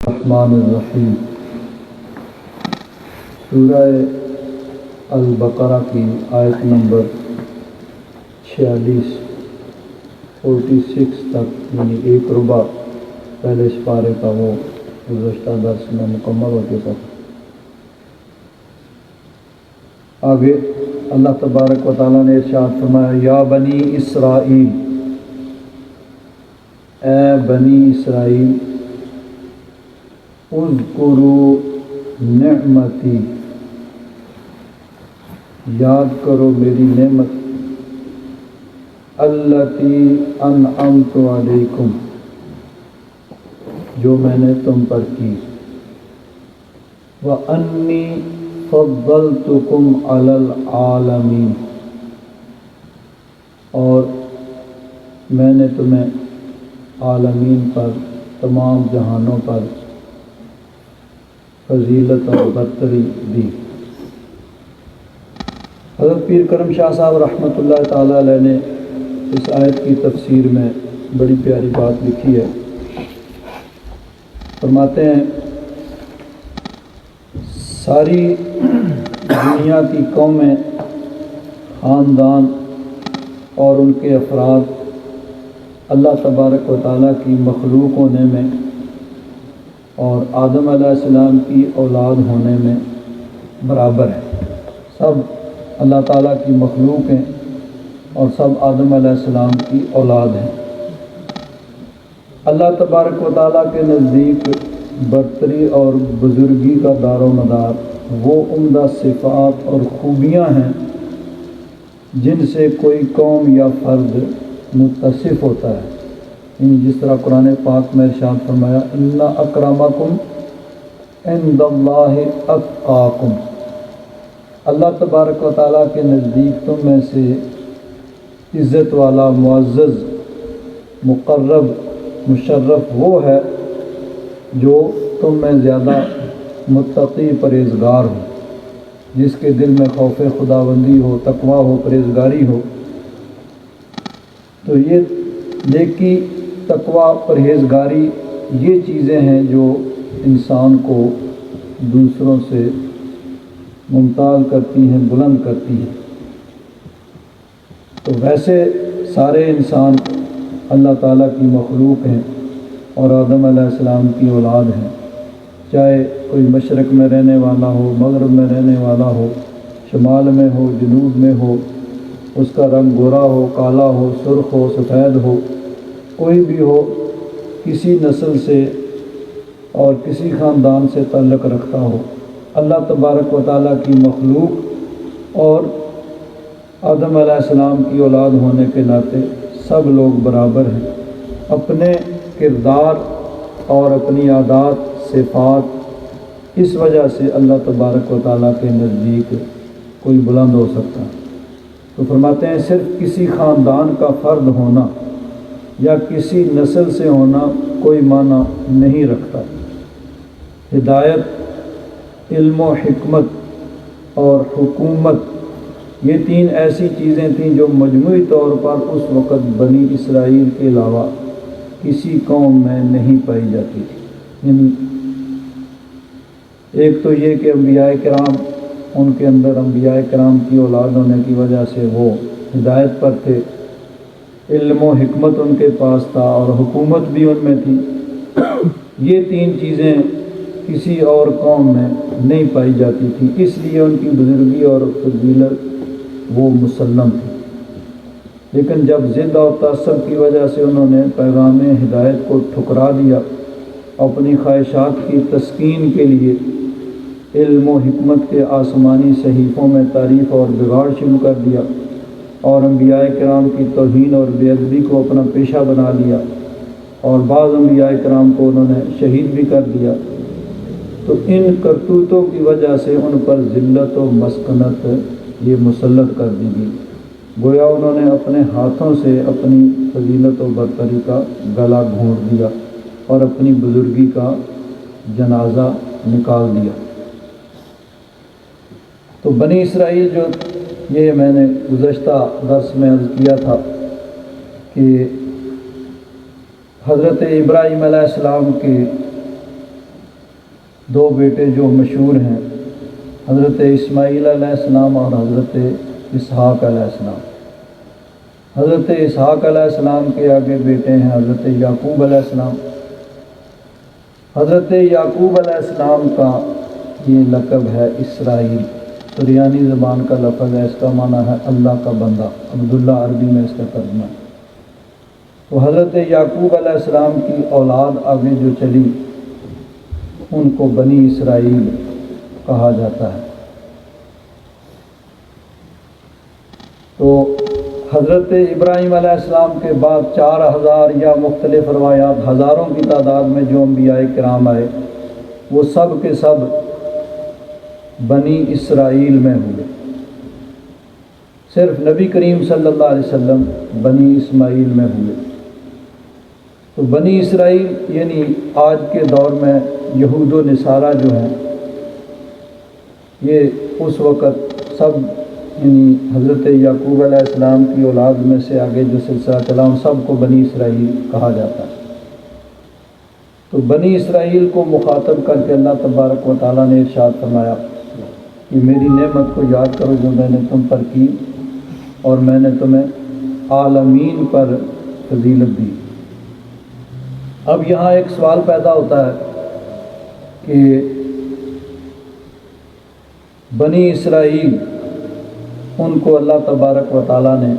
الرحمن الرحیم سورہ البقرہ کی آیت نمبر 46 تک یعنی ایک ربع پہلے اس پارے کا وہ گزشتہ درس میں مکمل ہو چکا تھا۔ آگے اللہ تبارک و تعالیٰ نے ارشاد فرمایا یا بنی اسرائیل، اے بنی اسرائیل، اذکروا نعمتی، یاد کرو میری نعمت، التی انعمت علیکم، جو میں نے تم پر کی، وانی فضلتکم علی العالمین، اور میں نے تمہیں عالمین پر، تمام جہانوں پر فضیلت اور برتری دی۔ حضرت پیر کرم شاہ صاحب رحمۃ اللہ تعالیٰ علیہ نے اس آیت کی تفسیر میں بڑی پیاری بات لکھی ہے۔ فرماتے ہیں ساری دنیا کی قومیں، خاندان اور ان کے افراد اللہ تبارک و تعالیٰ کی مخلوق ہونے میں اور آدم علیہ السلام کی اولاد ہونے میں برابر ہیں۔ سب اللہ تعالیٰ کی مخلوق ہیں اور سب آدم علیہ السلام کی اولاد ہیں۔ اللہ تبارک و تعالیٰ کے نزدیک برتری اور بزرگی کا دار و مدار وہ عمدہ صفات اور خوبیاں ہیں جن سے کوئی قوم یا فرد متصف ہوتا ہے، جس طرح قرآن پاک میں ارشاد فرمایا ان اکرمکم عند اللہ اتقاکم، اللہ تبارک و تعالیٰ کے نزدیک تم میں سے عزت والا، معزز، مقرب، مشرف وہ ہے جو تم میں زیادہ متقی، پرہیزگار ہو، جس کے دل میں خوف خداوندی ہو، تقویٰ ہو، پرہیزگاری ہو۔ تو یہ نیکی، تقویٰ، پرہیزگاری یہ چیزیں ہیں جو انسان کو دوسروں سے ممتاز کرتی ہیں، بلند کرتی ہیں۔ تو ویسے سارے انسان اللہ تعالیٰ کی مخلوق ہیں اور آدم علیہ السلام کی اولاد ہیں، چاہے کوئی مشرق میں رہنے والا ہو، مغرب میں رہنے والا ہو، شمال میں ہو، جنوب میں ہو، اس کا رنگ گورا ہو، کالا ہو، سرخ ہو، سفید ہو، کوئی بھی ہو، کسی نسل سے اور کسی خاندان سے تعلق رکھتا ہو، اللہ تبارک و تعالیٰ کی مخلوق اور آدم علیہ السلام کی اولاد ہونے کے ناطے سب لوگ برابر ہیں۔ اپنے کردار اور اپنی عادات، صفات، اس وجہ سے اللہ تبارک و تعالیٰ کے نزدیک کوئی بلند ہو سکتا ہے۔ تو فرماتے ہیں صرف کسی خاندان کا فرد ہونا یا کسی نسل سے ہونا کوئی معنی نہیں رکھتا۔ ہدایت، علم و حکمت اور حکومت، یہ تین ایسی چیزیں تھیں جو مجموعی طور پر اس وقت بنی اسرائیل کے علاوہ کسی قوم میں نہیں پائی جاتی تھی۔ یعنی ایک تو یہ کہ انبیاء کرام، ان کے اندر انبیاء کرام کی اولاد ہونے کی وجہ سے وہ ہدایت پر تھے، علم و حکمت ان کے پاس تھا اور حکومت بھی ان میں تھی۔ یہ تین چیزیں کسی اور قوم میں نہیں پائی جاتی تھی، اس لیے ان کی بزرگی اور فضیلت وہ مسلم تھی۔ لیکن جب ضد اور تعصب کی وجہ سے انہوں نے پیغام ہدایت کو ٹھکرا دیا، اپنی خواہشات کی تسکین کے لیے علم و حکمت کے آسمانی صحیفوں میں تعریف اور بگاڑ شروع کر دیا اور انبیاء کرام کی توہین اور بے ادبی کو اپنا پیشہ بنا لیا اور بعض انبیاء کرام کو انہوں نے شہید بھی کر دیا، تو ان کرتوتوں کی وجہ سے ان پر ذلت و مسکنت یہ مسلط کر دی گئی۔ گویا انہوں نے اپنے ہاتھوں سے اپنی فضیلت و برتری کا گلا گھونٹ دیا اور اپنی بزرگی کا جنازہ نکال دیا۔ تو بنی اسرائیل جو یہ میں نے گزشتہ درس میں عرض کیا تھا کہ حضرت ابراہیم علیہ السلام کے دو بیٹے جو مشہور ہیں، حضرت اسماعیل علیہ السلام اور حضرت اسحاق علیہ السلام۔ حضرت اسحاق علیہ السلام کے آگے بیٹے ہیں حضرت یعقوب علیہ السلام۔ حضرت یعقوب علیہ السلام کا یہ لقب ہے اسرائیل، سریانی زبان کا لفظ ہے، اس کا معنی ہے اللہ کا بندہ، عبداللہ عربی میں اس کا ترجمہ ہے۔ تو حضرت یعقوب علیہ السلام کی اولاد آگے جو چلی ان کو بنی اسرائیل کہا جاتا ہے۔ تو حضرت ابراہیم علیہ السلام کے بعد 4000 یا مختلف روایات ہزاروں کی تعداد میں جو انبیاء کرام آئے وہ سب کے سب بنی اسرائیل میں ہوئے۔ صرف نبی کریم صلی اللہ علیہ وسلم بنی اسماعیل میں ہوئے۔ تو بنی اسرائیل یعنی آج کے دور میں یہود و نصارہ جو ہیں، یہ اس وقت سب یعنی حضرت یعقوب علیہ السلام کی اولاد میں سے آگے جو سلسلہ چلا ان سب کو بنی اسرائیل کہا جاتا ہے۔ تو بنی اسرائیل کو مخاطب کر کے اللہ تبارک و تعالیٰ نے ارشاد فرمایا کہ میری نعمت کو یاد کرو جو میں نے تم پر کی اور میں نے تمہیں عالمین پر فضیلت دی۔ اب یہاں ایک سوال پیدا ہوتا ہے کہ بنی اسرائیل ان کو اللہ تبارک و تعالیٰ نے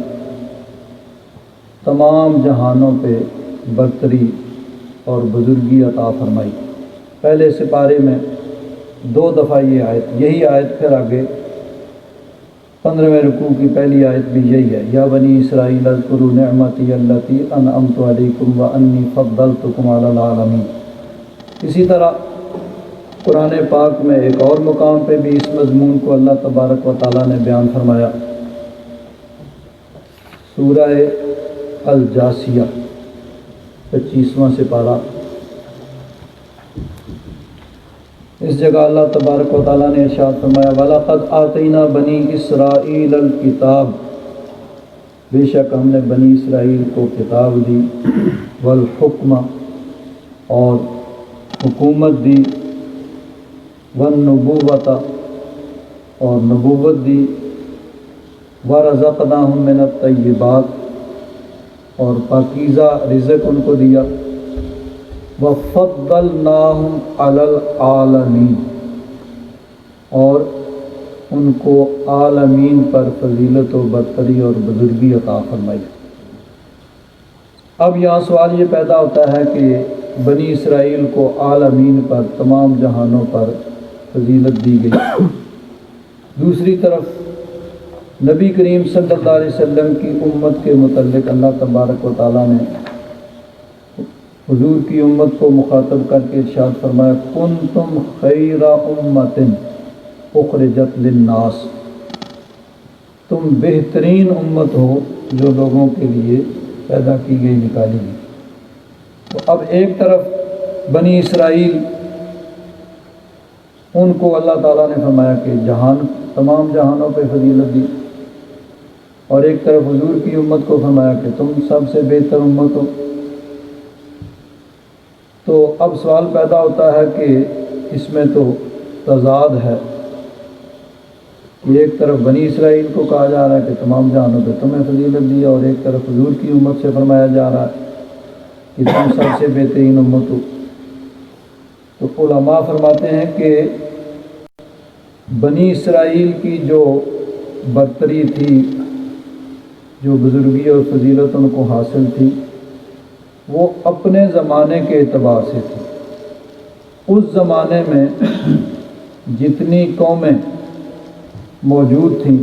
تمام جہانوں پہ برتری اور بزرگی عطا فرمائی۔ پہلے سپارے میں 2 دفعہ یہ آیت، یہی آیت پھر آگے 15ویں رکوع کی پہلی آیت بھی یہی ہے، یا بنی اسرائیل اذکروا نعمتی التی انعمت علیکم وانی فضلتکم علی العالمین۔ اسی طرح قرآن پاک میں ایک اور مقام پہ بھی اس مضمون کو اللہ تبارک و تعالیٰ نے بیان فرمایا، سورہ الجاسیہ 25واں سپارہ۔ اس جگہ اللہ تبارک و تعالیٰ نے ارشاد فرمایا وَلَقَدْ آتَيْنَا بَنِي إِسْرَائِيلَ الْكِتَابَ، بے شک ہم نے بنی اسرائیل کو کتاب دی، والحکم اور حکومت دی، والنبوۃ اور نبوت دی، وَرَزَقْنَاهُم مِّنَ الطَّيِّبَاتِ اور پاکیزہ رزق ان کو دیا، وَفَضَّلْنَاهُمْ عَلَى الْعَالَمِينَ اور ان کو عالمین پر فضیلت و برتری اور بزرگی عطا فرمائی۔ اب یہاں سوال یہ پیدا ہوتا ہے کہ بنی اسرائیل کو عالمین پر تمام جہانوں پر فضیلت دی گئی، دوسری طرف نبی کریم صلی اللہ علیہ وسلم کی امت کے متعلق اللہ تبارک و تعالیٰ نے حضور کی امت کو مخاطب کر کے ارشاد فرمایا کنتم خیر امت اخرجت للناس، تم بہترین امت ہو جو لوگوں کے لیے پیدا کی گئی، نکالی گئی۔ تو اب ایک طرف بنی اسرائیل ان کو اللہ تعالیٰ نے فرمایا کہ تمام جہانوں پہ فضیلت دی، اور ایک طرف حضور کی امت کو فرمایا کہ تم سب سے بہتر امت ہو۔ تو اب سوال پیدا ہوتا ہے کہ اس میں تو تضاد ہے، ایک طرف بنی اسرائیل کو کہا جا رہا ہے کہ تمام جہانوں پہ تمہیں فضیلت دی، اور ایک طرف حضور کی امت سے فرمایا جا رہا ہے کہ تم سب سے بہترین امت ہو۔ تو علماء فرماتے ہیں کہ بنی اسرائیل کی جو برتری تھی، جو بزرگی اور فضیلت ان کو حاصل تھی، وہ اپنے زمانے کے اعتبار سے تھی۔ اس زمانے میں جتنی قومیں موجود تھیں،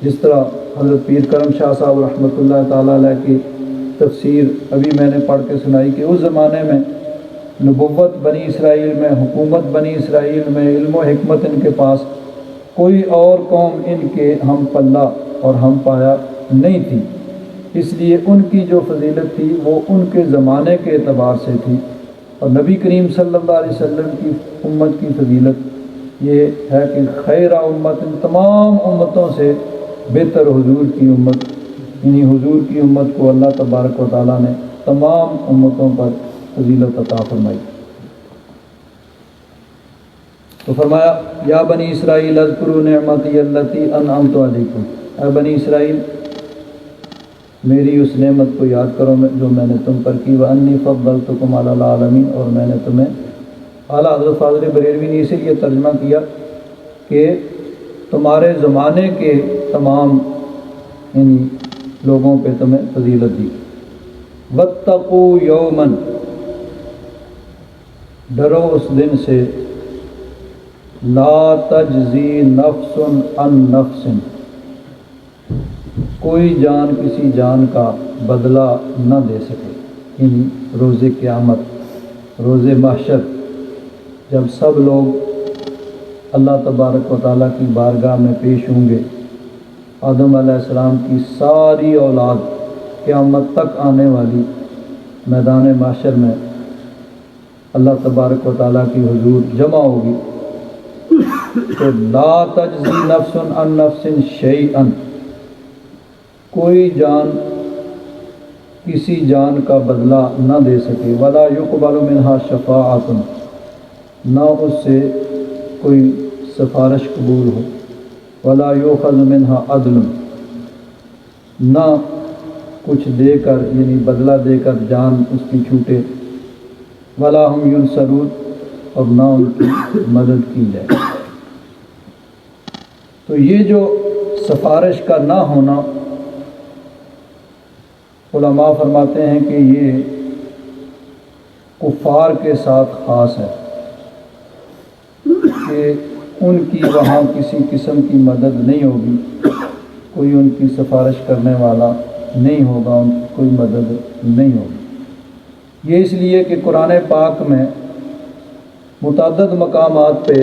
جس طرح حضرت پیر کرم شاہ صاحب رحمۃ اللہ تعالیٰ علیہ کی تفسیر ابھی میں نے پڑھ کے سنائی کہ اس زمانے میں نبوت بنی اسرائیل میں، حکومت بنی اسرائیل میں، علم و حکمت ان کے پاس کوئی اور قوم ان کے ہم پلہ اور ہم پایا نہیں تھی، اس لیے ان کی جو فضیلت تھی وہ ان کے زمانے کے اعتبار سے تھی، اور نبی کریم صلی اللہ علیہ وسلم کی امت کی فضیلت یہ ہے کہ خیر امت، ان تمام امتوں سے بہتر حضور کی امت، یعنی حضور کی امت کو اللہ تبارک و تعالیٰ نے تمام امتوں پر فضیلت عطا فرمائی۔ تو فرمایا یا بنی اسرائیل اذکروا نعمتی التی انعمت علیکم، اے بنی اسرائیل میری اس نعمت کو یاد کرو جو میں نے تم پر کی، وانی فضلتکم علی العالمین، اور میں نے تمہیں اعلیٰ حضرت فاضل بریلوی نے اسی لیے ترجمہ کیا کہ تمہارے زمانے کے تمام ان لوگوں پہ تمہیں فضیلت دی۔ واتقوا یوما، ڈرو اس دن سے، لا تجزی نفس عن نفس، کوئی جان کسی جان کا بدلہ نہ دے سکے، یعنی روز قیامت، روز محشر، جب سب لوگ اللہ تبارک و تعالیٰ کی بارگاہ میں پیش ہوں گے، آدم علیہ السلام کی ساری اولاد قیامت تک آنے والی میدان محشر میں اللہ تبارک و تعالیٰ کی حضور جمع ہوگی، تو لا تجزی نفس عن نفس شیئا، کوئی جان کسی جان کا بدلہ نہ دے سکے، ولا یقبل منہا شفاعۃ، نہ اس سے کوئی سفارش قبول ہو، ولا یؤخذ منہا عدل، نہ کچھ دے کر یعنی بدلہ دے کر جان اس کی چھوٹے، ولا ہم ینصرون، اور نہ ان کی مدد کی جائے۔ تو یہ جو سفارش کا نہ ہونا، علماء فرماتے ہیں کہ یہ کفار کے ساتھ خاص ہے کہ ان کی وہاں کسی قسم کی مدد نہیں ہوگی، کوئی ان کی سفارش کرنے والا نہیں ہوگا، ان کی کوئی مدد نہیں ہوگی۔ یہ اس لیے کہ قرآن پاک میں متعدد مقامات پہ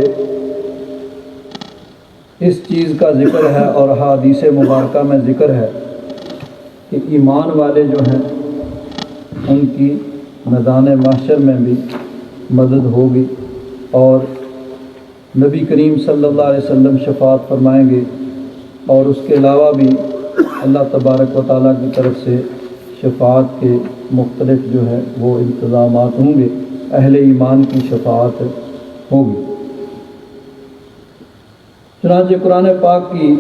اس چیز کا ذکر ہے، اور احادیث مبارکہ میں ذکر ہے کہ ایمان والے جو ہیں ان کی میدان محشر میں بھی مدد ہوگی، اور نبی کریم صلی اللہ علیہ وسلم شفاعت فرمائیں گے، اور اس کے علاوہ بھی اللہ تبارک و تعالیٰ کی طرف سے شفاعت کے مختلف جو ہے وہ انتظامات ہوں گے، اہل ایمان کی شفاعت ہوگی۔ چنانچہ قرآن پاک کی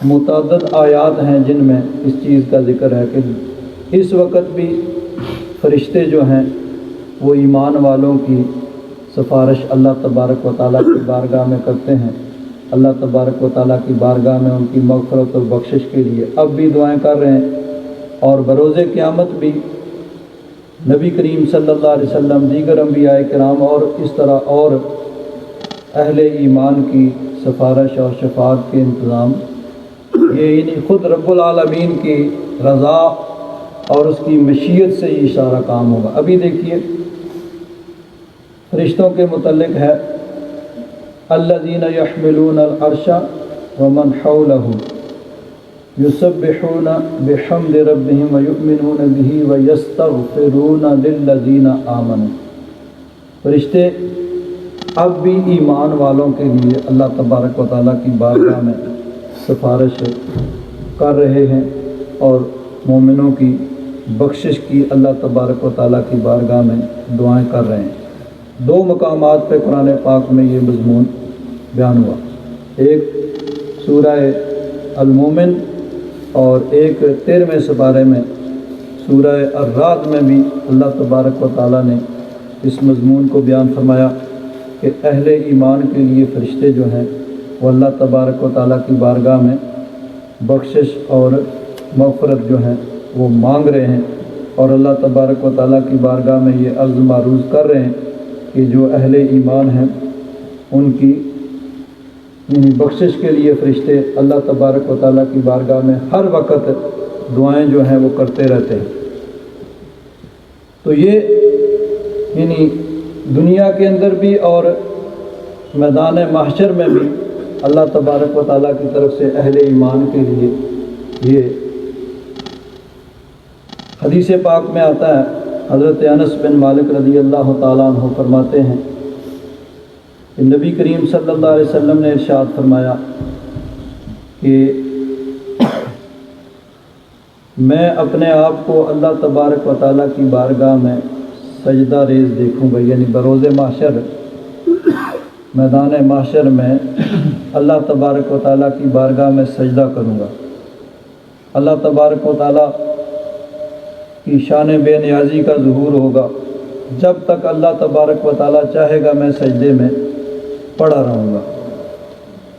متعدد آیات ہیں جن میں اس چیز کا ذکر ہے کہ اس وقت بھی فرشتے جو ہیں وہ ایمان والوں کی سفارش اللہ تبارک و تعالیٰ کی بارگاہ میں کرتے ہیں، اللہ تبارک و تعالیٰ کی بارگاہ میں ان کی مغفرت اور بخشش کے لیے اب بھی دعائیں کر رہے ہیں، اور بروز قیامت بھی نبی کریم صلی اللہ علیہ وسلم، دیگر انبیاء کرام اور اس طرح اور اہل ایمان کی سفارش اور شفاعت کے انتظام، یہ یعنی خود رب العالمین کی رضا اور اس کی مشیت سے یہ سارا کام ہوگا۔ ابھی دیکھیے فرشتوں کے متعلق ہے، الذین یحملون العرش ومن حولہ یسبحون بحمد ربہم ویؤمنون بہ ویستغفرون للذین آمنوا۔ فرشتے اب بھی ایمان والوں کے لیے اللہ تبارک و تعالیٰ کی بارگاہ میں سفارش کر رہے ہیں، اور مومنوں کی بخشش کی اللہ تبارک و تعالیٰ کی بارگاہ میں دعائیں کر رہے ہیں۔ دو مقامات پہ قرآن پاک میں یہ مضمون بیان ہوا، ایک سورہ المومن اور ایک 13ویں سپارے میں سورہ الرعد میں بھی اللہ تبارک و تعالیٰ نے اس مضمون کو بیان فرمایا کہ اہل ایمان کے لیے فرشتے جو ہیں وہ اللہ تبارک و تعالیٰ کی بارگاہ میں بخشش اور مغفرت جو ہیں وہ مانگ رہے ہیں، اور اللہ تبارک و تعالیٰ کی بارگاہ میں یہ عرض معروض کر رہے ہیں کہ جو اہل ایمان ہیں ان کی یعنی بخشش کے لیے فرشتے اللہ تبارک و تعالیٰ کی بارگاہ میں ہر وقت دعائیں جو ہیں وہ کرتے رہتے ہیں۔ تو یہ یعنی دنیا کے اندر بھی اور میدان محشر میں بھی اللہ تبارک و تعالیٰ کی طرف سے اہل ایمان کے لیے یہ حدیث پاک میں آتا ہے، حضرت انس بن مالک رضی اللہ تعالیٰ عنہ فرماتے ہیں کہ نبی کریم صلی اللہ علیہ وسلم نے ارشاد فرمایا کہ میں اپنے آپ کو اللہ تبارک و تعالیٰ کی بارگاہ میں سجدہ ریز دیکھوں گا، یعنی بروز محشر میدان محشر میں اللہ تبارک و تعالیٰ کی بارگاہ میں سجدہ کروں گا۔ اللہ تبارک و تعالیٰ کی شان بے نیازی کا ظہور ہوگا۔ جب تک اللہ تبارک و تعالیٰ چاہے گا میں سجدے میں پڑا رہوں گا۔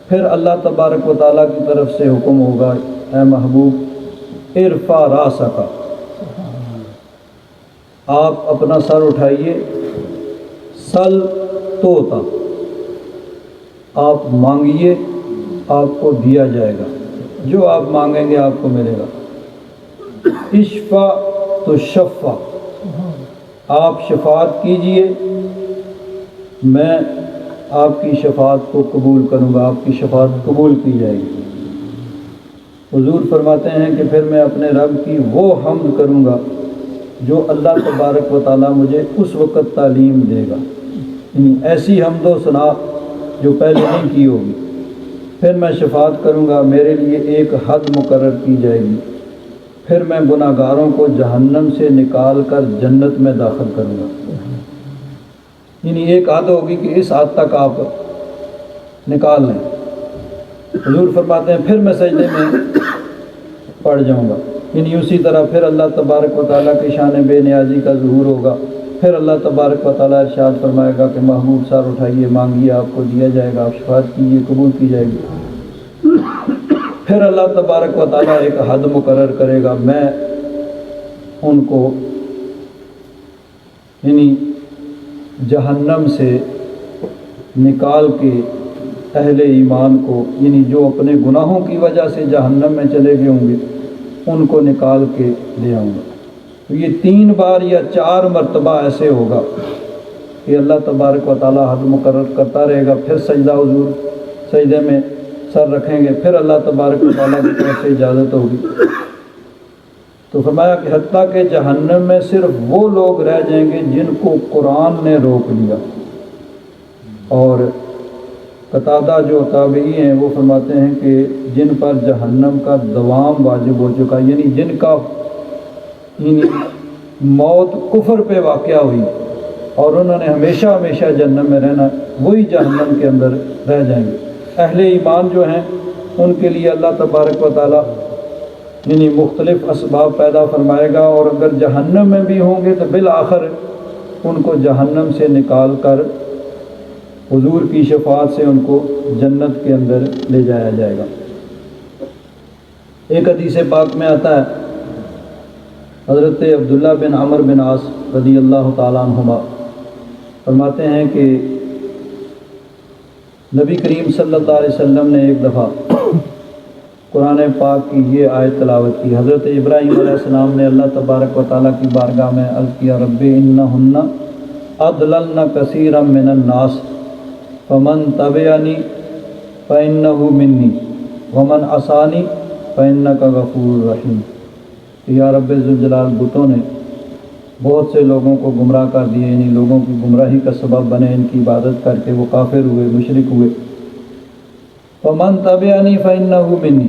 پھر اللہ تبارک و تعالیٰ کی طرف سے حکم ہوگا، اے محبوب ارفع راسک، آپ اپنا سر اٹھائیے، سل توتا، آپ مانگیے آپ کو دیا جائے گا، جو آپ مانگیں گے آپ کو ملے گا۔ اشفع تشفع، آپ شفاعت کیجئے، میں آپ کی شفاعت کو قبول کروں گا، آپ کی شفاعت قبول کی جائے گی۔ حضور فرماتے ہیں کہ پھر میں اپنے رب کی وہ حمد کروں گا جو اللہ تبارک و تعالیٰ مجھے اس وقت تعلیم دے گا، یعنی ایسی حمد و ثنا جو پہلے نہیں کی ہوگی۔ پھر میں شفاعت کروں گا، میرے لیے ایک حد مقرر کی جائے گی، پھر میں گناہ گاروں کو جہنم سے نکال کر جنت میں داخل کروں گا۔ یعنی ایک حد ہوگی کہ اس حد تک آپ نکال لیں۔ حضور فرماتے ہیں پھر میں سجدے میں پڑ جاؤں گا، یعنی اسی طرح پھر اللہ تبارک و تعالیٰ کی شان بے نیازی کا ظہور ہوگا۔ پھر اللہ تبارک و تعالیٰ ارشاد فرمائے گا کہ محبوب سر اٹھائیے، مانگیے آپ کو دیا جائے گا، آپ شفاعت کیجیے قبول کی جائے گی۔ پھر اللہ تبارک و تعالیٰ ایک حد مقرر کرے گا، میں ان کو یعنی جہنم سے نکال کے اہل ایمان کو، یعنی جو اپنے گناہوں کی وجہ سے جہنم میں چلے گئے ہوں گے، ان کو نکال کے لے آؤں گا۔ تو یہ 3 بار یا 4 مرتبہ ایسے ہوگا کہ اللہ تبارک و تعالیٰ حد مقرر کرتا رہے گا۔ پھر سجدہ، حضور سجدے میں سر رکھیں گے، پھر اللہ تبارک و تعالیٰ کی طرف سے اجازت ہوگی۔ تو فرمایا کہ حتیٰ کہ جہنم میں صرف وہ لوگ رہ جائیں گے جن کو قرآن نے روک لیا۔ اور قتادہ جو تابعی ہیں وہ فرماتے ہیں کہ جن پر جہنم کا دوام واجب ہو چکا، یعنی جن کا موت کفر پہ واقع ہوئی اور انہوں نے ہمیشہ ہمیشہ جہنم میں رہنا، وہی جہنم کے اندر رہ جائیں گے۔ اہل ایمان جو ہیں ان کے لیے اللہ تبارک و تعالیٰ یعنی مختلف اسباب پیدا فرمائے گا، اور اگر جہنم میں بھی ہوں گے تو بالآخر ان کو جہنم سے نکال کر حضور کی شفاعت سے ان کو جنت کے اندر لے جایا جائے گا۔ ایک حدیث پاک میں آتا ہے، حضرت عبداللہ بن عمر بن عاص رضی اللہ تعالیٰ عنہما فرماتے ہیں کہ نبی کریم صلی اللہ علیہ وسلم نے ایک دفعہ قرآن پاک کی یہ آیت تلاوت کی۔ حضرت ابراہیم علیہ السلام نے اللہ تبارک و تعالیٰ کی بارگاہ میں عرض کیا، رب انہن اضللن کثیرا من الناس فمن تبعنی فانہ منی ومن عصانی فانک غفور رحیم۔ یا رب ذوالجلال، بتوں نے بہت سے لوگوں کو گمراہ کر دیے، یعنی لوگوں کی گمراہی کا سبب بنے، ان کی عبادت کر کے وہ کافر ہوئے، مشرک ہوئے۔ فمن تبعنی فانہ منی،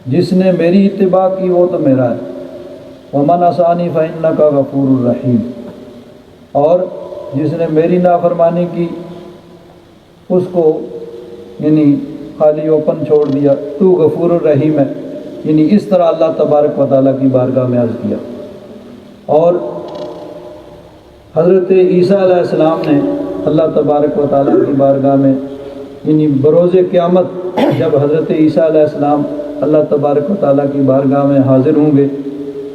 جس نے میری اتباع کی وہ تو میرا ہے، ومن عصانی فانک غفور الرحیم، اور جس نے میری نافرمانی کی اس کو یعنی خالی اوپن چھوڑ دیا، تو غفور الرحیم ہے۔ یعنی اس طرح اللہ تبارک و تعالیٰ کی بارگاہ میں عرض کیا۔ اور حضرت عیسیٰ علیہ السلام نے اللہ تبارک و تعالیٰ کی بارگاہ میں یعنی بروز قیامت جب حضرت عیسیٰ علیہ السلام اللہ تبارک و تعالیٰ کی بارگاہ میں حاضر ہوں گے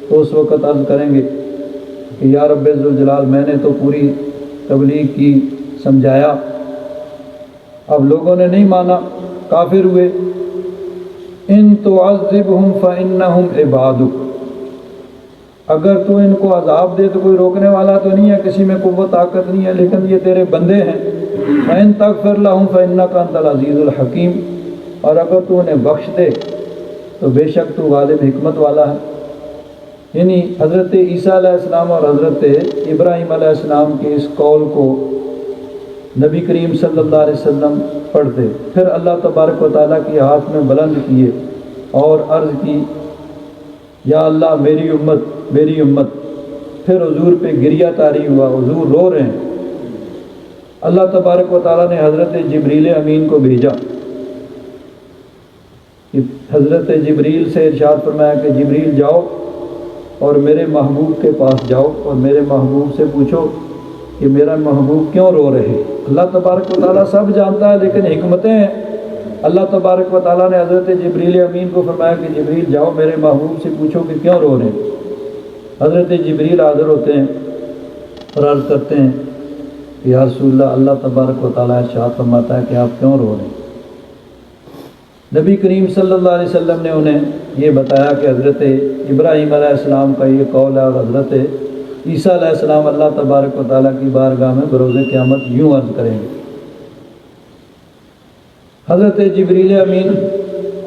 تو اس وقت عرض کریں گے کہ یا رب ذوالجلال، میں نے تو پوری تبلیغ کی، سمجھایا، اب لوگوں نے نہیں مانا، کافر ہوئے۔ ان تعذبہم فانہم عبادک، اگر تو ان کو عذاب دے تو کوئی روکنے والا تو نہیں ہے، کسی میں قوت طاقت نہیں ہے، لیکن یہ تیرے بندے ہیں۔ فإن تغفر لهم فإنک انت العزیز الحکیم، اور اگر تو انہیں بخش دے تو بے شک تو غالب حکمت والا ہے۔ یعنی حضرت عیسیٰ علیہ السلام اور حضرت ابراہیم علیہ السلام کے اس قول کو نبی کریم صلی اللہ علیہ وسلم پڑھتے، پھر اللہ تبارک و تعالیٰ کے ہاتھ میں بلند کیے اور عرض کی، یا اللہ میری امت میری امت۔ پھر حضور پہ گریہ طاری ہوا، حضور رو رہے ہیں، اللہ تبارک و تعالیٰ نے حضرت جبریل امین کو بھیجا کہ حضرت جبریل سے ارشاد فرمایا کہ جبریل جاؤ اور میرے محبوب کے پاس جاؤ اور میرے محبوب سے پوچھو کہ میرا محبوب کیوں رو رہے۔ اللہ تبارک و تعالیٰ سب جانتا ہے لیکن حکمتیں ہیں۔ اللہ تبارک و تعالیٰ نے حضرت جبریل امین کو فرمایا کہ جبریل جاؤ میرے محبوب سے پوچھو کہ کیوں رو رہے ہیں۔ حضرت جبریل حاضر ہوتے ہیں اور عرض کرتے ہیں کہ یا رسول اللہ، اللہ تبارک و تعالیٰ ارشاد فرماتا ہے کہ آپ کیوں رو رہے ہیں۔ نبی کریم صلی اللہ علیہ وسلم نے انہیں یہ بتایا کہ حضرت ابراہیم علیہ السلام کا یہ قول ہے اور حضرت عیسیٰ علیہ السلام اللہ تبارک و تعالیٰ کی بارگاہ میں بروز قیامت یوں عرض کریں گے۔ حضرت جبریل امین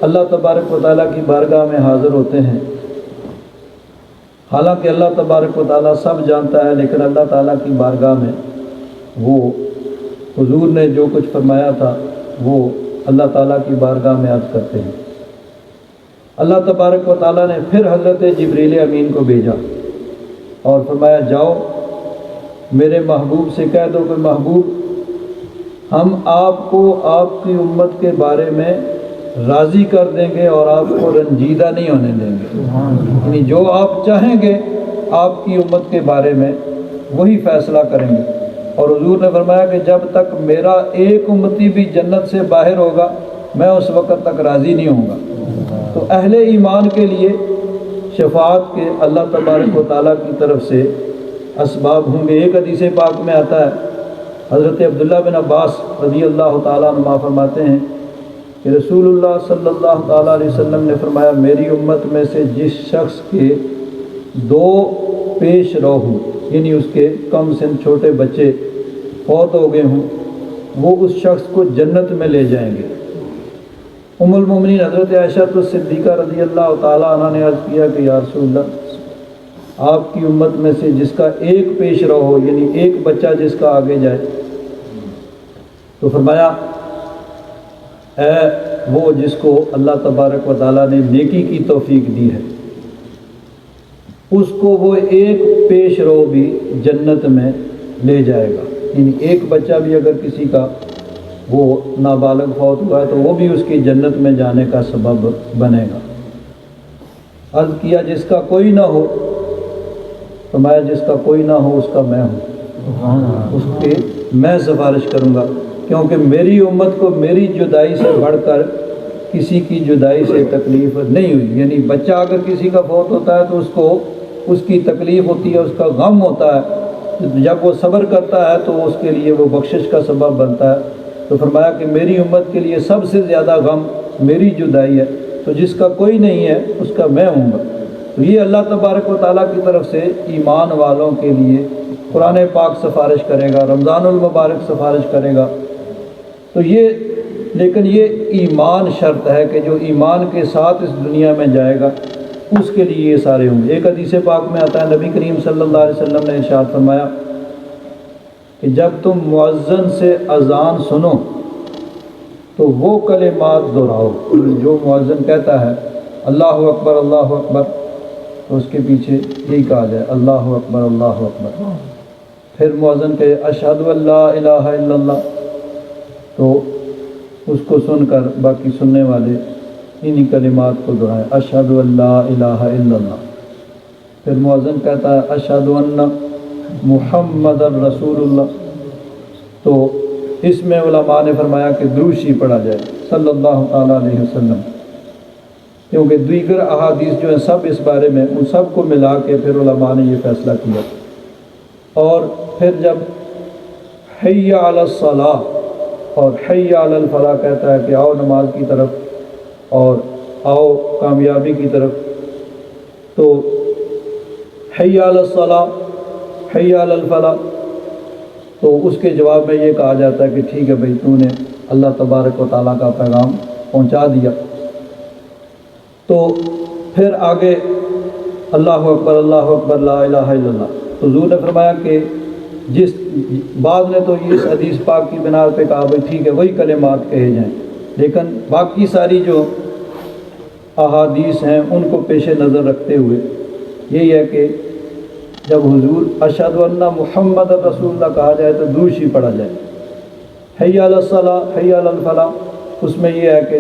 اللہ تبارک و تعالیٰ کی بارگاہ میں حاضر ہوتے ہیں۔ حالانکہ اللہ تبارک و تعالیٰ سب جانتا ہے لیکن اللہ تعالیٰ کی بارگاہ میں وہ حضور نے جو کچھ فرمایا تھا وہ اللہ تعالیٰ کی بارگاہ میں عرض کرتے ہیں۔ اللہ تبارک و تعالیٰ نے پھر حضرت جبریل امین کو بھیجا اور فرمایا جاؤ میرے محبوب سے کہہ دو کہ محبوب، ہم آپ کو آپ کی امت کے بارے میں راضی کر دیں گے اور آپ کو رنجیدہ نہیں ہونے دیں گے، یعنی جو آپ چاہیں گے آپ کی امت کے بارے میں وہی فیصلہ کریں گے۔ اور حضور نے فرمایا کہ جب تک میرا ایک امتی بھی جنت سے باہر ہوگا میں اس وقت تک راضی نہیں ہوں گا۔ تو اہل ایمان کے لیے شفاعت کے اللہ تبارک و تعالیٰ کی طرف سے اسباب ہوں گے۔ ایک حدیث پاک میں آتا ہے، حضرت عبداللہ بن عباس رضی اللہ تعالیٰ عنہ فرماتے ہیں کہ رسول اللہ صلی اللہ تعالیٰ علیہ وسلم نے فرمایا میری امت میں سے جس شخص کے 2 پیش رو ہوں، یعنی اس کے کم سن چھوٹے بچے فوت ہو گئے ہوں، وہ اس شخص کو جنت میں لے جائیں گے۔ ام المومنین حضرت عائشہ الصدیقہ رضی اللہ تعالیٰ عنہ نے عرض کیا کہ یا رسول اللہ، آپ کی امت میں سے جس کا ایک پیش رو ہو، یعنی ایک بچہ جس کا آگے جائے، تو فرمایا اے وہ جس کو اللہ تبارک و تعالیٰ نے نیکی کی توفیق دی ہے، اس کو وہ ایک پیش رو بھی جنت میں لے جائے گا، یعنی ایک بچہ بھی اگر کسی کا وہ نابالغ فوت ہوا ہے تو وہ بھی اس کی جنت میں جانے کا سبب بنے گا۔ عرض کیا جس کا کوئی نہ ہو، فرمایا جس کا کوئی نہ ہو اس کا میں ہوں، اس کی میں سفارش کروں گا، کیونکہ میری امت کو میری جدائی سے بڑھ کر کسی کی جدائی سے تکلیف نہیں ہوئی۔ یعنی بچہ اگر کسی کا فوت ہوتا ہے تو اس کو اس کی تکلیف ہوتی ہے، اس کا غم ہوتا ہے، جب وہ صبر کرتا ہے تو اس کے لیے وہ بخشش کا سبب بنتا ہے۔ تو فرمایا کہ میری امت کے لیے سب سے زیادہ غم میری جدائی ہے، تو جس کا کوئی نہیں ہے اس کا میں ہوں گا۔ تو یہ اللہ تبارک و تعالیٰ کی طرف سے ایمان والوں کے لیے قرآن پاک سفارش کرے گا، رمضان المبارک سفارش کرے گا۔ تو یہ لیکن یہ ایمان شرط ہے کہ جو ایمان کے ساتھ اس دنیا میں جائے گا اس کے لیے یہ سارے ہوں گے۔ ایک حدیث پاک میں آتا ہے، نبی کریم صلی اللہ علیہ وسلم نے ارشاد فرمایا کہ جب تم مؤذن سے اذان سنو تو وہ کلمات دہراؤ، جو مؤذن کہتا ہے اللہ اکبر اللہ اکبر، تو اس کے پیچھے یہی کہا جائے اللہ اکبر اللہ اکبر۔ پھر مؤذن کہے اشہد ان لا الہ الا اللہ، تو اس کو سن کر باقی سننے والے انہی کلمات کو دہرائیں، اشہد ان لا الہ الا اللہ۔ پھر مؤذن کہتا ہے اشہد ان محمد رسول اللہ، تو اس میں علماء نے فرمایا کہ دروشی پڑھا جائے صلی اللہ تعالیٰ علیہ وسلم، کیونکہ دیگر احادیث جو ہیں سب اس بارے میں، ان سب کو ملا کے پھر علماء نے یہ فیصلہ کیا۔ اور پھر جب حی علی الصلاۃ اور حی علی الفلاح کہتا ہے کہ آؤ نماز کی طرف اور آؤ کامیابی کی طرف، تو حی علی الصلاۃ حی علی الفلاح، تو اس کے جواب میں یہ کہا جاتا ہے کہ ٹھیک ہے بھائی، تو نے اللہ تبارک و تعالیٰ کا پیغام پہنچا دیا۔ تو پھر آگے اللہ اکبر لا الہ الا اللہ۔ حضور نے فرمایا کہ جس بعد نے تو اس حدیث پاک کی بنا پہ کہا بھائی ٹھیک ہے وہی کلمات کہے جائیں، لیکن باقی ساری جو احادیث ہیں ان کو پیش نظر رکھتے ہوئے یہی ہے کہ جب حضور اشہد ان محمد رسول اللہ کہا جائے تو دروشی پڑھا جائے حی علی الصلاۃ حی علی الفلاح، اس میں یہ ہے کہ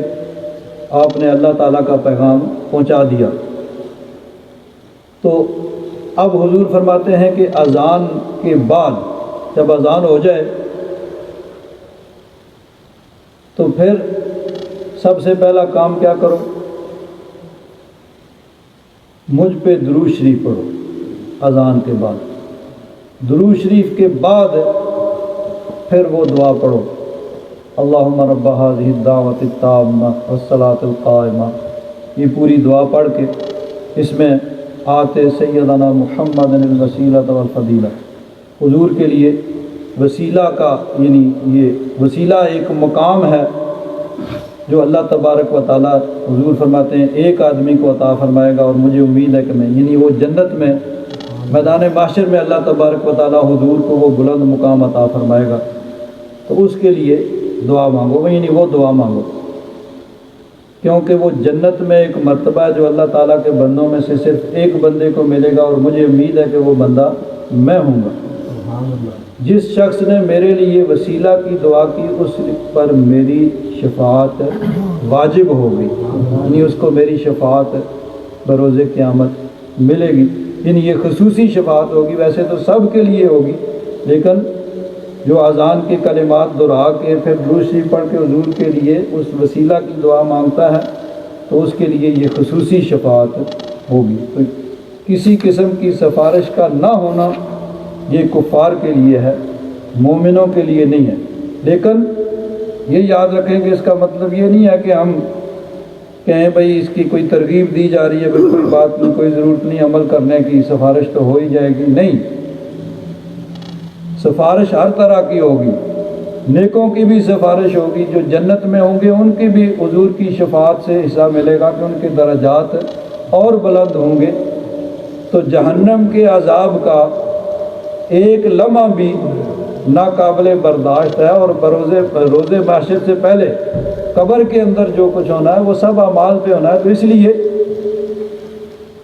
آپ نے اللہ تعالیٰ کا پیغام پہنچا دیا۔ تو اب حضور فرماتے ہیں کہ اذان کے بعد جب اذان ہو جائے تو پھر سب سے پہلا کام کیا کرو؟ مجھ پہ درود شریف پڑھو اذان کے بعد۔ درود شریف کے بعد پھر وہ دعا پڑھو، اللہم رب ھذہ الدعوۃ التامہ والصلاۃ القائمہ۔ یہ پوری دعا پڑھ کے اس میں آتے سیدنا محمد الوسیلۃ والفضیلہ، حضور کے لیے وسیلہ کا یعنی یہ وسیلہ ایک مقام ہے جو اللہ تبارک و تعالیٰ حضور فرماتے ہیں ایک آدمی کو عطا فرمائے گا، اور مجھے امید ہے کہ میں یعنی وہ جنت میں میدان محشر میں اللہ تبارک و تعالیٰ حضور کو وہ بلند مقام عطا فرمائے گا، تو اس کے لیے دعا مانگو، یعنی وہ دعا مانگو، کیونکہ وہ جنت میں ایک مرتبہ ہے جو اللہ تعالیٰ کے بندوں میں سے صرف ایک بندے کو ملے گا، اور مجھے امید ہے کہ وہ بندہ میں ہوں گا۔ جس شخص نے میرے لیے وسیلہ کی دعا کی اس پر میری شفاعت واجب ہوگی، یعنی اس کو میری شفاعت بروز قیامت ملے گی، یعنی یہ خصوصی شفاعت ہوگی، ویسے تو سب کے لیے ہوگی، لیکن جو اذان کے کلمات دہرا کے پھر درود شریف پڑھ کے حضور کے لیے اس وسیلہ کی دعا مانگتا ہے تو اس کے لیے یہ خصوصی شفاعت ہوگی۔ تو کسی قسم کی سفارش کا نہ ہونا یہ کفار کے لیے ہے، مومنوں کے لیے نہیں ہے۔ لیکن یہ یاد رکھیں کہ اس کا مطلب یہ نہیں ہے کہ ہم کہیں بھئی اس کی کوئی ترغیب دی جا رہی ہے، بھئی کوئی بات نہیں، کوئی ضرورت نہیں عمل کرنے کی، سفارش تو ہو ہی جائے گی، نہیں، سفارش ہر طرح کی ہوگی، نیکوں کی بھی سفارش ہوگی، جو جنت میں ہوں گے ان کی بھی حضور کی شفاعت سے حصہ ملے گا کہ ان کے درجات اور بلند ہوں گے۔ تو جہنم کے عذاب کا ایک لمحہ بھی ناقابل برداشت ہے، اور روز محشر سے پہلے قبر کے اندر جو کچھ ہونا ہے وہ سب اعمال پہ ہونا ہے۔ تو اس لیے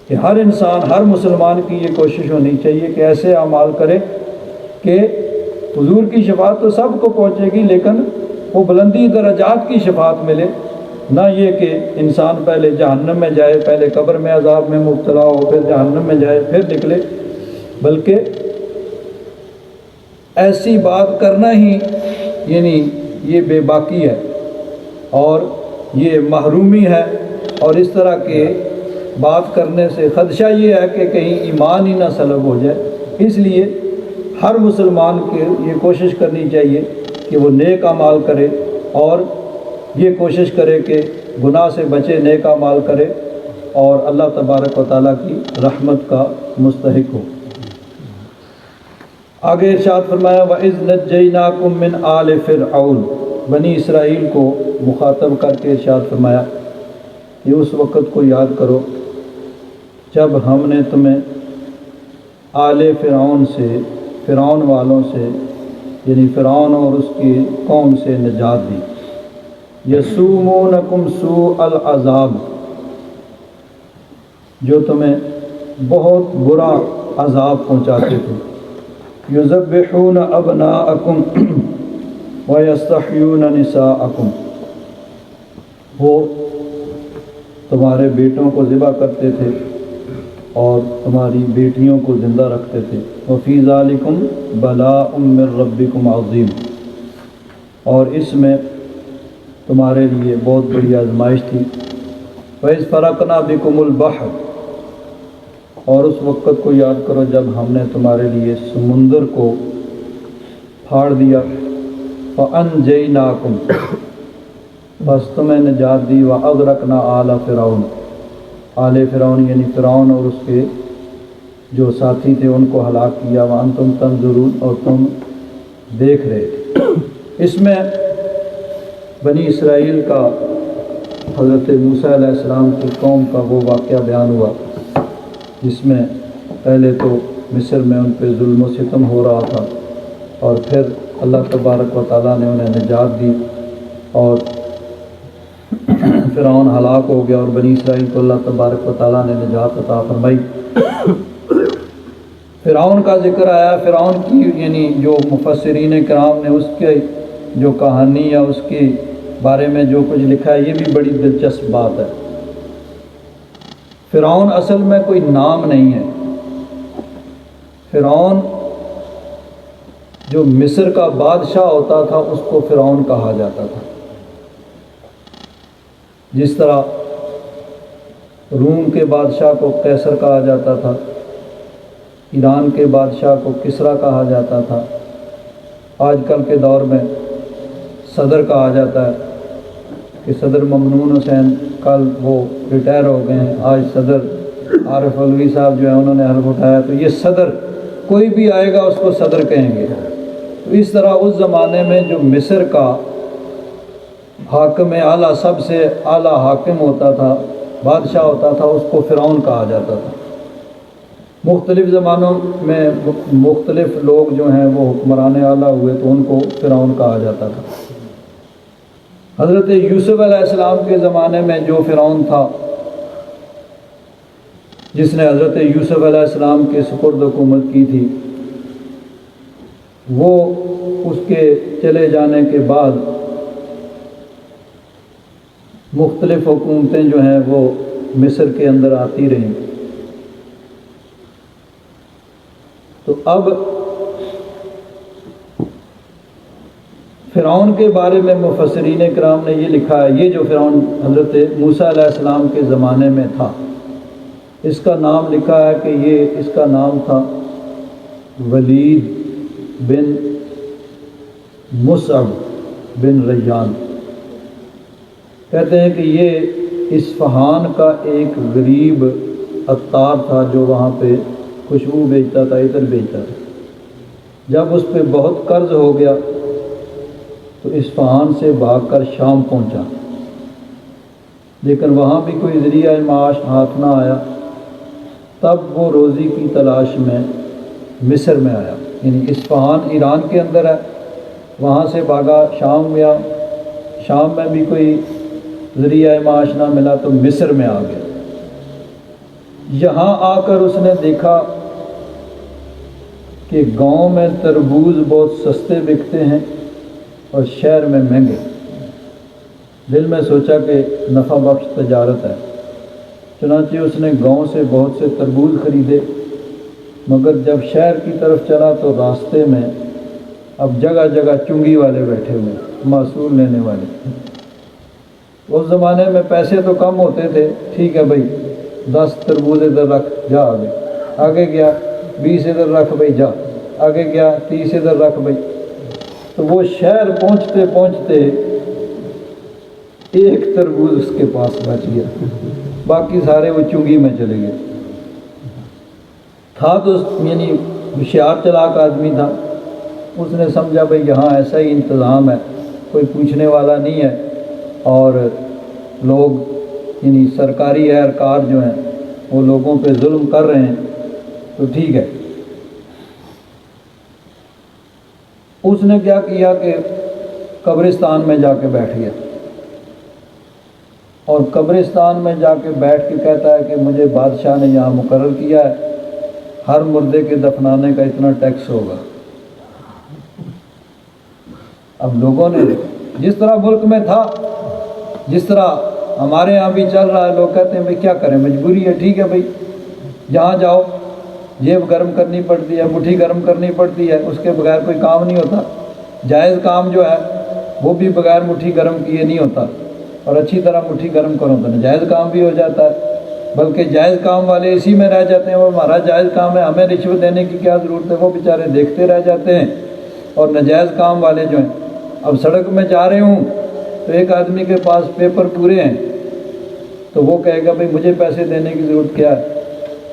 کہ ہر انسان، ہر مسلمان کی یہ کوشش ہونی چاہیے کہ ایسے اعمال کرے کہ حضور کی شفاعت تو سب کو پہنچے گی، لیکن وہ بلندی درجات کی شفاعت ملے، نہ یہ کہ انسان پہلے جہنم میں جائے، پہلے قبر میں عذاب میں مبتلا ہو، پھر جہنم میں جائے پھر نکلے، بلکہ ایسی بات کرنا ہی یعنی یہ بے باکی ہے اور یہ محرومی ہے، اور اس طرح کے بات کرنے سے خدشہ یہ ہے کہ کہیں ایمان ہی نہ سلب ہو جائے۔ اس لیے ہر مسلمان کے یہ کوشش کرنی چاہیے کہ وہ نیک اعمال کرے، اور یہ کوشش کرے کہ گناہ سے بچے، نیک اعمال کرے، اور اللہ تبارک و تعالیٰ کی رحمت کا مستحق ہو۔ آگے ارشاد فرمایا وَإِذْ نَجَّيْنَاكُمْ مِنْ آلِ فِرْعَوْنَ، بنی اسرائیل کو مخاطب کر کے ارشاد فرمایا کہ اس وقت کو یاد کرو جب ہم نے تمہیں آل فرعون سے، فرعون والوں سے، یعنی فرعون اور اس کی قوم سے نجات دی۔ یسومونکم سوء العذاب، جو تمہیں بہت برا عذاب پہنچاتے تھے۔ یذبحون ابناءکم ویستحیون نساءکم، وہ تمہارے بیٹوں کو ذبح کرتے تھے اور تمہاری بیٹیوں کو زندہ رکھتے تھے۔ وفی ذالکم بلاء من ربکم عظیم، اور اس میں تمہارے لیے بہت بڑی آزمائش تھی۔ وَإِذْ فَرَقْنَا بِكُمُ الْبَحْرَ، اور اس وقت کو یاد کرو جب ہم نے تمہارے لیے سمندر کو پھاڑ دیا۔ فَأَنْجَيْنَاكُمْ، بس تمہیں نجات دی۔ وَأَغْرَقْنَا آلَ فِرْعَوْنَ، آل فرعون یعنی فرعون اور اس کے جو ساتھی تھے ان کو ہلاک کیا۔ وَأَنْتُمْ تَنْظُرُونَ، اور تم دیکھ رہے تھے۔ اس میں بنی اسرائیل کا حضرت موسیٰ علیہ السلام کی قوم کا وہ واقعہ بیان ہوا جس میں پہلے تو مصر میں ان پہ ظلم و ستم ہو رہا تھا، اور پھر اللہ تبارک و تعالیٰ نے انہیں نجات دی اور فرعون ہلاک ہو گیا، اور بنی اسرائیل کو اللہ تبارک و تعالیٰ نے نجات عطا فرمائی۔ فرعون کا ذکر آیا، فرعون کی یعنی جو مفسرین کرام نے اس کے جو کہانی یا اس کے بارے میں جو کچھ لکھا ہے یہ بھی بڑی دلچسپ بات ہے۔ فرعون اصل میں کوئی نام نہیں ہے۔ فرعون جو مصر کا بادشاہ ہوتا تھا اس کو فرعون کہا جاتا تھا، جس طرح روم کے بادشاہ کو قیصر کہا جاتا تھا، ایران کے بادشاہ کو کسریٰ کہا جاتا تھا، آج کل کے دور میں صدر کہا جاتا ہے کہ صدر ممنون حسین، کل وہ ریٹائر ہو گئے ہیں، آج صدر عارف علوی صاحب جو ہیں انہوں نے حلف اٹھایا، تو یہ صدر کوئی بھی آئے گا اس کو صدر کہیں گے۔ تو اس طرح اس زمانے میں جو مصر کا حاکم اعلیٰ، سب سے اعلیٰ حاکم ہوتا تھا، بادشاہ ہوتا تھا، اس کو فرعون کہا جاتا تھا۔ مختلف زمانوں میں مختلف لوگ جو ہیں وہ حکمران اعلیٰ ہوئے تو ان کو فرعون کہا جاتا تھا۔ حضرت یوسف علیہ السلام کے زمانے میں جو فرعون تھا، جس نے حضرت یوسف علیہ السلام کے سپرد حکومت کی تھی، وہ اس کے چلے جانے کے بعد مختلف حکومتیں جو ہیں وہ مصر کے اندر آتی رہیں۔ تو اب فرعون کے بارے میں مفسرین کرام نے یہ لکھا ہے، یہ جو فرعون حضرت موسیٰ علیہ السلام کے زمانے میں تھا، اس کا نام لکھا ہے کہ یہ اس کا نام تھا ولید بن مصعب بن ریان۔ کہتے ہیں کہ یہ اصفہان کا ایک غریب عطار تھا جو وہاں پہ خوشبو بیچتا تھا، عطر بیچتا تھا۔ جب اس پہ بہت قرض ہو گیا تو اصفہان سے بھاگ کر شام پہنچا، لیکن وہاں بھی کوئی ذریعہ معاش ہاتھ نہ آیا۔ تب وہ روزی کی تلاش میں مصر میں آیا، یعنی اصفہان ایران کے اندر ہے، وہاں سے بھاگا شام گیا، شام میں بھی کوئی ذریعہ معاش نہ ملا تو مصر میں آ گیا۔ یہاں آ کر اس نے دیکھا کہ گاؤں میں تربوز بہت سستے بکتے ہیں اور شہر میں مہنگے۔ دل میں سوچا کہ نفع بخش تجارت ہے، چنانچہ اس نے گاؤں سے بہت سے تربوز خریدے، مگر جب شہر کی طرف چلا تو راستے میں اب جگہ جگہ چنگی والے بیٹھے ہوئے، محصول لینے والے۔ اس زمانے میں پیسے تو کم ہوتے تھے، ٹھیک ہے بھائی 10 تربوز ادھر رکھ جا، آگے گیا 20 ادھر رکھ بھائی جا، آگے گیا 30 ادھر رکھ بھائی۔ تو وہ شہر پہنچتے پہنچتے ایک تربوز اس کے پاس بچ گیا، باقی سارے وہ چنگی میں چلے گئے۔ تھا تو یعنی ہوشیار چلاک آدمی تھا، اس نے سمجھا بھائی یہاں ایسا ہی انتظام ہے، کوئی پوچھنے والا نہیں ہے، اور لوگ یعنی سرکاری اہلکار جو ہیں وہ لوگوں پہ ظلم کر رہے ہیں، تو ٹھیک ہے۔ اس نے کیا کیا کہ قبرستان میں جا کے بیٹھ گیا، اور قبرستان میں جا کے بیٹھ کے کہتا ہے کہ مجھے بادشاہ نے یہاں مقرر کیا ہے، ہر مردے کے دفنانے کا اتنا ٹیکس ہوگا۔ اب لوگوں نے جس طرح ملک میں تھا، جس طرح ہمارے ہاں بھی چل رہا ہے، لوگ کہتے ہیں بھائی کیا کریں، مجبوری ہے، ٹھیک ہے بھائی جہاں جاؤ جیب گرم کرنی پڑتی ہے، مٹھی گرم کرنی پڑتی ہے، اس کے بغیر کوئی کام نہیں ہوتا۔ جائز کام جو ہے وہ بھی بغیر مٹھی گرم کیے نہیں ہوتا، اور اچھی طرح مٹھی گرم کرو تو ناجائز کام بھی ہو جاتا ہے، بلکہ جائز کام والے اسی میں رہ جاتے ہیں، وہ ہمارا جائز کام ہے، ہمیں رشوت دینے کی کیا ضرورت ہے، وہ بیچارے دیکھتے رہ جاتے ہیں۔ اور ناجائز کام والے جو ہیں، اب سڑک میں جا رہے ہوں تو ایک آدمی کے پاس پیپر پورے ہیں تو وہ کہے گا بھائی مجھے پیسے دینے کی ضرورت کیا ہے،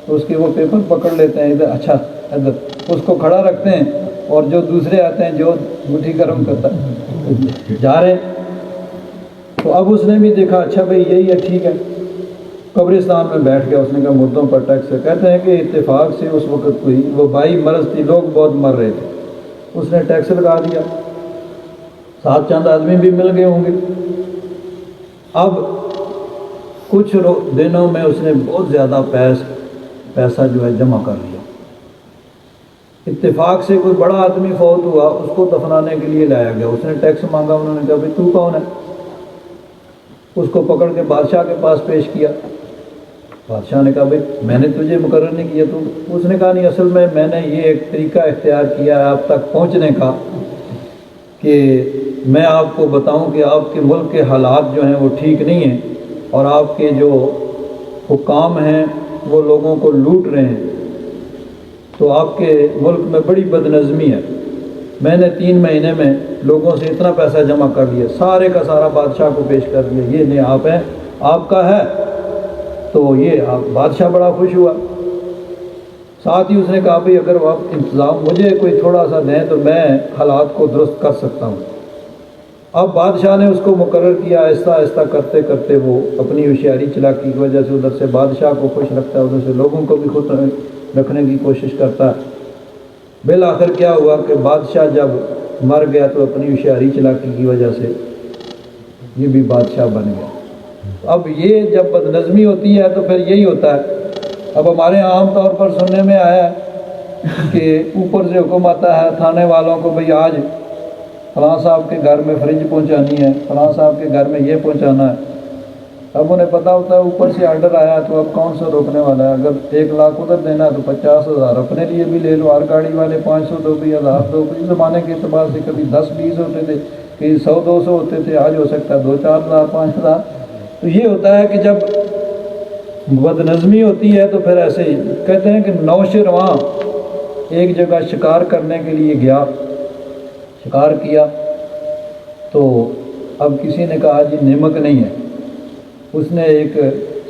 تو اس کے وہ پیپر پکڑ لیتے ہیں، ادھر اچھا ادھر اس کو کھڑا رکھتے ہیں، اور جو دوسرے آتے ہیں جو مٹھی گرم کرتا ہے جا رہے ہیں۔ تو اب اس نے بھی دیکھا اچھا بھائی یہی ہے، ٹھیک ہے، قبرستان میں بیٹھ گیا۔ اس نے کہا مردوں پر ٹیکس ہے۔ کہتے ہیں کہ اتفاق سے اس وقت کوئی وبائی مرض تھی، لوگ بہت مر رہے تھے، اس نے ٹیکس لگا دیا، ساتھ چند آدمی بھی مل گئے ہوں گے۔ اب کچھ دنوں میں اس نے بہت زیادہ پیسہ جو ہے جمع کر لیا، اتفاق سے کوئی بڑا آدمی فوت ہوا، اس کو دفنانے کے لیے لایا گیا، اس نے ٹیکس مانگا، انہوں نے کہا بھائی تو کون ہے؟ اس کو پکڑ کے بادشاہ کے پاس پیش کیا۔ بادشاہ نے کہا بھائی میں نے تجھے مقرر نہیں کیا، تو اس نے کہا نہیں، اصل میں نے یہ ایک طریقہ اختیار کیا ہے آپ تک پہنچنے کا کہ میں آپ کو بتاؤں کہ آپ کے ملک کے حالات جو ہیں وہ ٹھیک نہیں ہیں، اور آپ کے جو حکام ہیں وہ لوگوں کو لوٹ رہے ہیں، تو آپ کے ملک میں بڑی بدنظمی ہے۔ میں نے 3 مہینے میں لوگوں سے اتنا پیسہ جمع کر لیا، سارے کا سارا بادشاہ کو پیش کر دیا، یہ نہیں آپ ہیں، آپ کا ہے۔ تو یہ آپ بادشاہ بڑا خوش ہوا۔ ساتھ ہی اس نے کہا بھائی اگر آپ انتظام مجھے کوئی تھوڑا سا دیں تو میں حالات کو درست کر سکتا ہوں۔ اب بادشاہ نے اس کو مقرر کیا، آہستہ آہستہ کرتے کرتے وہ اپنی ہوشیاری چلاکی کی وجہ سے ادھر سے بادشاہ کو خوش رکھتا ہے، ادھر سے لوگوں کو بھی خوش رکھنے کی کوشش کرتا ہے۔ بالآخر کیا ہوا کہ بادشاہ جب مر گیا تو اپنی ہوشیاری چلاکی کی وجہ سے یہ بھی بادشاہ بن گیا۔ اب یہ جب بدنظمی ہوتی ہے تو پھر یہی ہوتا ہے۔ اب ہمارے عام طور پر سننے میں آیا ہے کہ اوپر سے حکم آتا ہے تھانے والوں کو، بھئی آج فلاں صاحب کے گھر میں فریج پہنچانی ہے، فلاں صاحب کے گھر میں یہ پہنچانا ہے۔ اب انہیں پتہ ہوتا ہے اوپر سے آرڈر آیا تو اب کون سا روکنے والا ہے؟ اگر 1 لاکھ ادھر دینا ہے تو 50,000 اپنے لیے بھی لے لو، ہر گاڑی والے 500 دو بھی 1000 دو بھی۔ اس زمانے کے اعتبار سے کبھی 10-20 ہوتے تھے، کبھی 100-200 ہوتے تھے، آج ہو سکتا ہے 2-4 ہزار 5,000۔ تو یہ ہوتا ہے کہ جب بدنظمی ہوتی ہے تو پھر ایسے ہی کہتے ہیں کہ نوشرواں ایک جگہ شکار کرنے کے لیے گیا، شکار کیا تو اب کسی نے کہا جی نمک نہیں ہے۔ اس نے ایک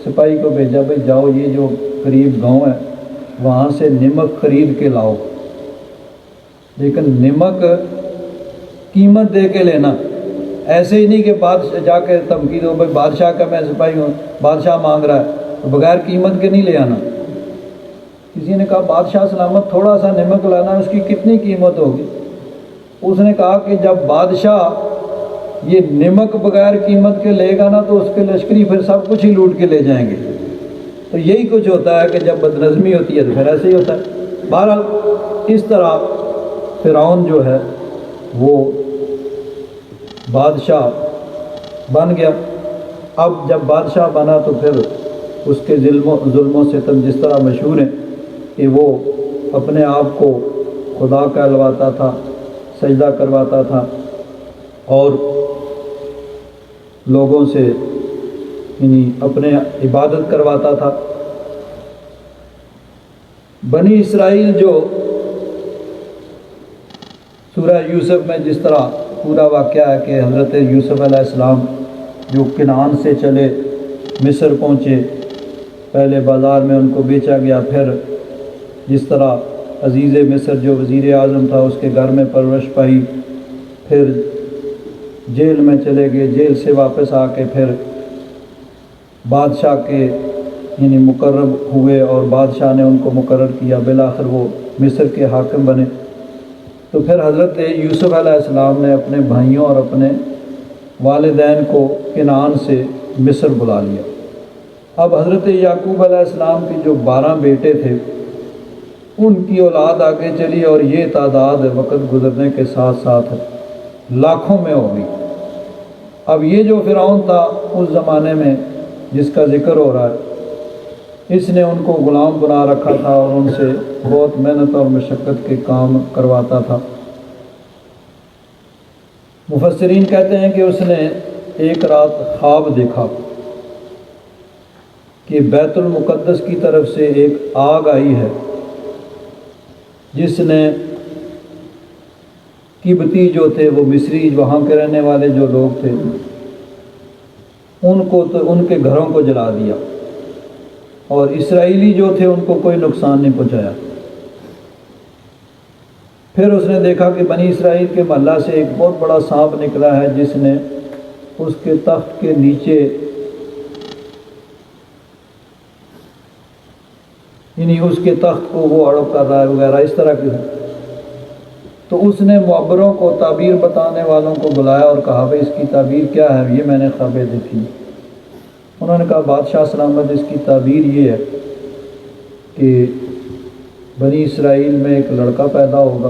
سپاہی کو بھیجا، بھائی جاؤ یہ جو قریب گاؤں ہے وہاں سے نمک خرید کے لاؤ، لیکن نمک قیمت دے کے لینا، ایسے ہی نہیں کہ بادشاہ جا کے دھمکی دو بھائی بادشاہ کا میں سپاہی ہوں، بادشاہ مانگ رہا ہے تو بغیر قیمت کے نہیں لے آنا۔ کسی نے کہا بادشاہ سلامت تھوڑا سا نمک لانا، اس کی کتنی قیمت ہوگی؟ اس نے کہا کہ جب بادشاہ یہ نمک بغیر قیمت کے لے گا نا تو اس کے لشکری پھر سب کچھ ہی لوٹ کے لے جائیں گے۔ تو یہی کچھ ہوتا ہے کہ جب بدنظمی ہوتی ہے تو پھر ایسے ہی ہوتا ہے۔ بہرحال اس طرح فرعون جو ہے وہ بادشاہ بن گیا۔ اب جب بادشاہ بنا تو پھر اس کے ظلم و ستم جس طرح مشہور ہیں کہ وہ اپنے آپ کو خدا کہلواتا تھا، سجدہ کرواتا تھا اور لوگوں سے یعنی اپنے عبادت کرواتا تھا۔ بنی اسرائیل جو سورہ یوسف میں جس طرح پورا واقعہ ہے کہ حضرت یوسف علیہ السلام جو کنعان سے چلے مصر پہنچے، پہلے بازار میں ان کو بیچا گیا، پھر جس طرح عزیز مصر جو وزیر اعظم تھا اس کے گھر میں پرورش پائی، پھر جیل میں چلے گئے، جیل سے واپس آ کے پھر بادشاہ کے یعنی مقرب ہوئے اور بادشاہ نے ان کو مقرر کیا، بالآخر وہ مصر کے حاکم بنے۔ تو پھر حضرت یوسف علیہ السلام نے اپنے بھائیوں اور اپنے والدین کو کنعان سے مصر بلا لیا۔ اب حضرت یعقوب علیہ السلام کی جو 12 بیٹے تھے ان کی اولاد آگے چلی اور یہ تعداد وقت گزرنے کے ساتھ ساتھ لاکھوں میں ہو گئی۔ اب یہ جو فرعون تھا اس زمانے میں جس کا ذکر ہو رہا ہے، اس نے ان کو غلام بنا رکھا تھا اور ان سے بہت محنت اور مشقت کے کام کرواتا تھا۔ مفسرین کہتے ہیں کہ اس نے ایک رات خواب دیکھا کہ بیت المقدس کی طرف سے ایک آگ آئی ہے جس نے قبطی جو تھے وہ مصری وہاں کے رہنے والے جو لوگ تھے ان کو تو ان کے گھروں کو جلا دیا، اور اسرائیلی جو تھے ان کو کوئی نقصان نہیں پہنچایا۔ پھر اس نے دیکھا کہ بنی اسرائیل کے محلہ سے ایک بہت بڑا سانپ نکلا ہے جس نے اس کے تخت کے نیچے یعنی اس کے تخت کو وہ اڑپ کر رہا ہے وغیرہ اس طرح کی۔ تو اس نے معبروں کو، تعبیر بتانے والوں کو بلایا اور کہا بھائی اس کی تعبیر کیا ہے؟ یہ میں نے خوابیں دیکھی۔ انہوں نے کہا بادشاہ سلامت اس کی تعبیر یہ ہے کہ بنی اسرائیل میں ایک لڑکا پیدا ہوگا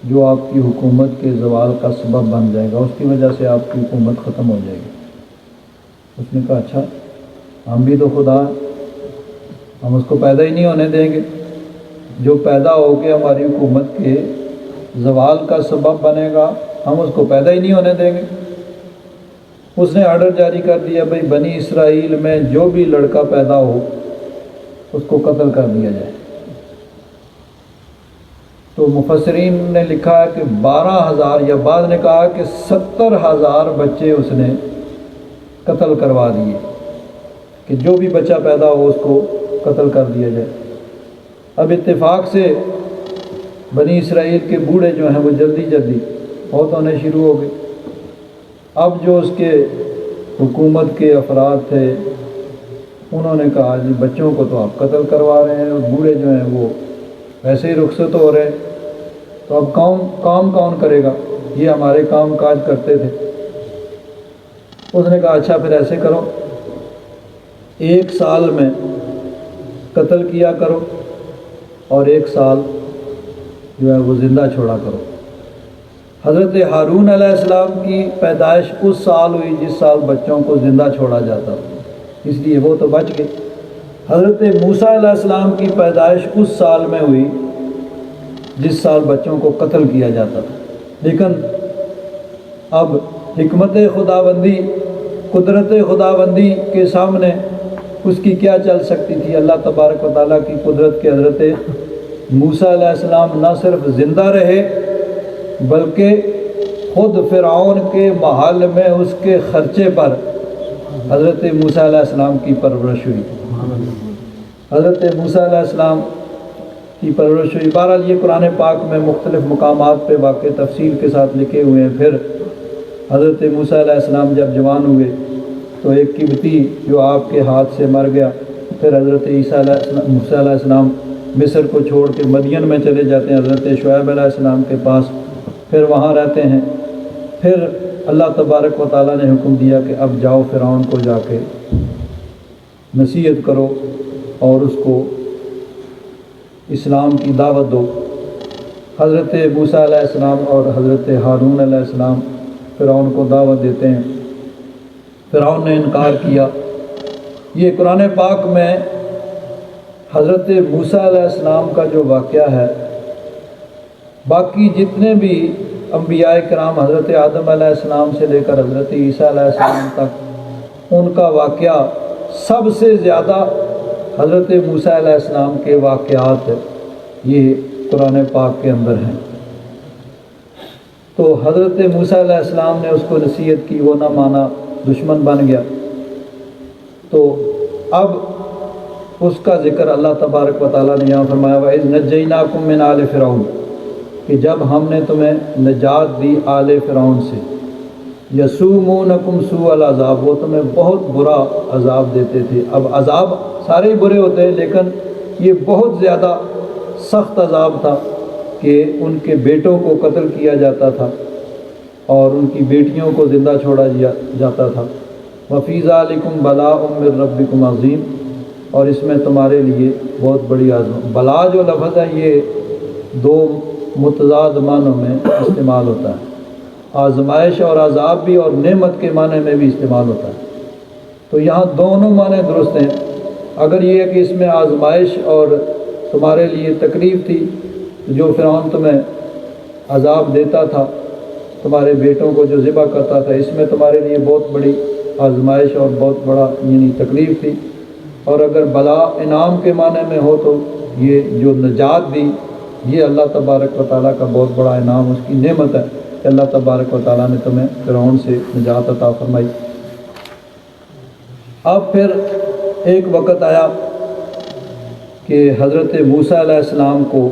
جو آپ کی حکومت کے زوال کا سبب بن جائے گا، اس کی وجہ سے آپ کی حکومت ختم ہو جائے گی۔ اس نے کہا اچھا، ہم بھی تو خدا ہیں، ہم اس کو پیدا ہی نہیں ہونے دیں گے، جو پیدا ہو کے ہماری حکومت کے زوال کا سبب بنے گا ہم اس کو پیدا ہی نہیں ہونے دیں گے۔ اس نے آرڈر جاری کر دیا، بھئی بنی اسرائیل میں جو بھی لڑکا پیدا ہو اس کو قتل کر دیا جائے۔ تو مفسرین نے لکھا ہے کہ 12,000 یا بعض نے کہا کہ 70,000 بچے اس نے قتل کروا دیے کہ جو بھی بچہ پیدا ہو اس کو قتل کر دیا جائے۔ اب اتفاق سے بنی اسرائیل کے بوڑھے جو ہیں وہ جلدی جلدی فوت ہونے شروع ہو گئے۔ اب جو اس کے حکومت کے افراد تھے انہوں نے کہا جی بچوں کو تو آپ قتل کروا رہے ہیں اور بوڑھے جو ہیں وہ ایسے ہی رخصت ہو رہے ہیں، تو اب کام کون کرے گا؟ یہ ہمارے کام کاج کرتے تھے۔ اس نے کہا اچھا پھر ایسے کرو، 1 سال میں قتل کیا کرو اور 1 سال جو ہے وہ زندہ چھوڑا کرو۔ حضرت ہارون علیہ السلام کی پیدائش اس سال ہوئی جس سال بچوں کو زندہ چھوڑا جاتا، اس لیے وہ تو بچ گئے۔ حضرت موسیٰ علیہ السلام کی پیدائش اس سال میں ہوئی جس سال بچوں کو قتل کیا جاتا تھا، لیکن اب حکمت خداوندی، قدرت خداوندی کے سامنے اس کی کیا چل سکتی تھی؟ اللہ تبارک و تعالیٰ کی قدرت کے حضرت موسیٰ علیہ السلام نہ صرف زندہ رہے بلکہ خود فرعون کے محل میں اس کے خرچے پر حضرت موسیٰ علیہ السلام کی پرورش ہوئی۔ حضرت موسیٰ علیہ السلام کی پرورش ہوئی۔ بہرحال یہ قرآن پاک میں مختلف مقامات پہ واقع تفصیل کے ساتھ لکھے ہوئے ہیں۔ پھر حضرت موسیٰ علیہ السلام جب جوان ہوئے تو ایک قبطی جو آپ کے ہاتھ سے مر گیا، پھر حضرت موسیٰ علیہ السلام مصر کو چھوڑ کے مدین میں چلے جاتے ہیں حضرت شعیب علیہ السلام کے پاس، پھر وہاں رہتے ہیں۔ پھر اللہ تبارک و تعالیٰ نے حکم دیا کہ اب جاؤ فرعون کو جا کے نصیحت کرو اور اس کو اسلام کی دعوت دو۔ حضرت موسیٰ علیہ السلام اور حضرت ہارون علیہ السلام فرعون کو دعوت دیتے ہیں، فرعون نے انکار کیا۔ یہ قرآن پاک میں حضرت موسیٰ علیہ السلام کا جو واقعہ ہے، باقی جتنے بھی انبیاء کرام حضرت آدم علیہ السلام سے لے کر حضرت عیسیٰ علیہ السلام تک، ان کا واقعہ سب سے زیادہ حضرت موسیٰ علیہ السلام کے واقعات یہ قرآن پاک کے اندر ہیں۔ تو حضرت موسیٰ علیہ السلام نے اس کو نصیحت کی، وہ نہ مانا، دشمن بن گیا۔ تو اب اس کا ذکر اللہ تبارک و تعالیٰ نے یہاں فرمایا وَإِذْ نَجَّيْنَاكُم مِّنْ آلِ فِرْعَوْنَ، کہ جب ہم نے تمہیں نجات دی آل فرعون سے، یسومونکم سوء العذاب، وہ تمہیں بہت برا عذاب دیتے تھے۔ اب عذاب سارے ہی برے ہوتے ہیں لیکن یہ بہت زیادہ سخت عذاب تھا کہ ان کے بیٹوں کو قتل کیا جاتا تھا اور ان کی بیٹیوں کو زندہ چھوڑا جاتا تھا۔ وَفِي ذَلِكُمْ بَلَاءٌ مِّن رَبِّكُمْ عَظِيمٌ، اور اس میں تمہارے لیے بہت بڑی آزمائش۔ بلا جو لفظ ہے یہ 2 متضاد معنوں میں استعمال ہوتا ہے، آزمائش اور عذاب بھی، اور نعمت کے معنی میں بھی استعمال ہوتا ہے۔ تو یہاں دونوں معنی درست ہیں۔ اگر یہ ہے کہ اس میں آزمائش اور تمہارے لیے تکلیف تھی، جو فرعون تمہیں عذاب دیتا تھا، تمہارے بیٹوں کو جو ذبح کرتا تھا، اس میں تمہارے لیے بہت بڑی آزمائش اور بہت بڑا یعنی تکلیف تھی۔ اور اگر بلا انعام کے معنی میں ہو تو یہ جو نجات دی، یہ اللہ تبارک و تعالیٰ کا بہت بڑا انعام، اس کی نعمت ہے کہ اللہ تبارک و تعالیٰ نے تمہیں فرعون سے نجات عطا فرمائی۔ اب پھر ایک وقت آیا کہ حضرت موسیٰ علیہ السلام کو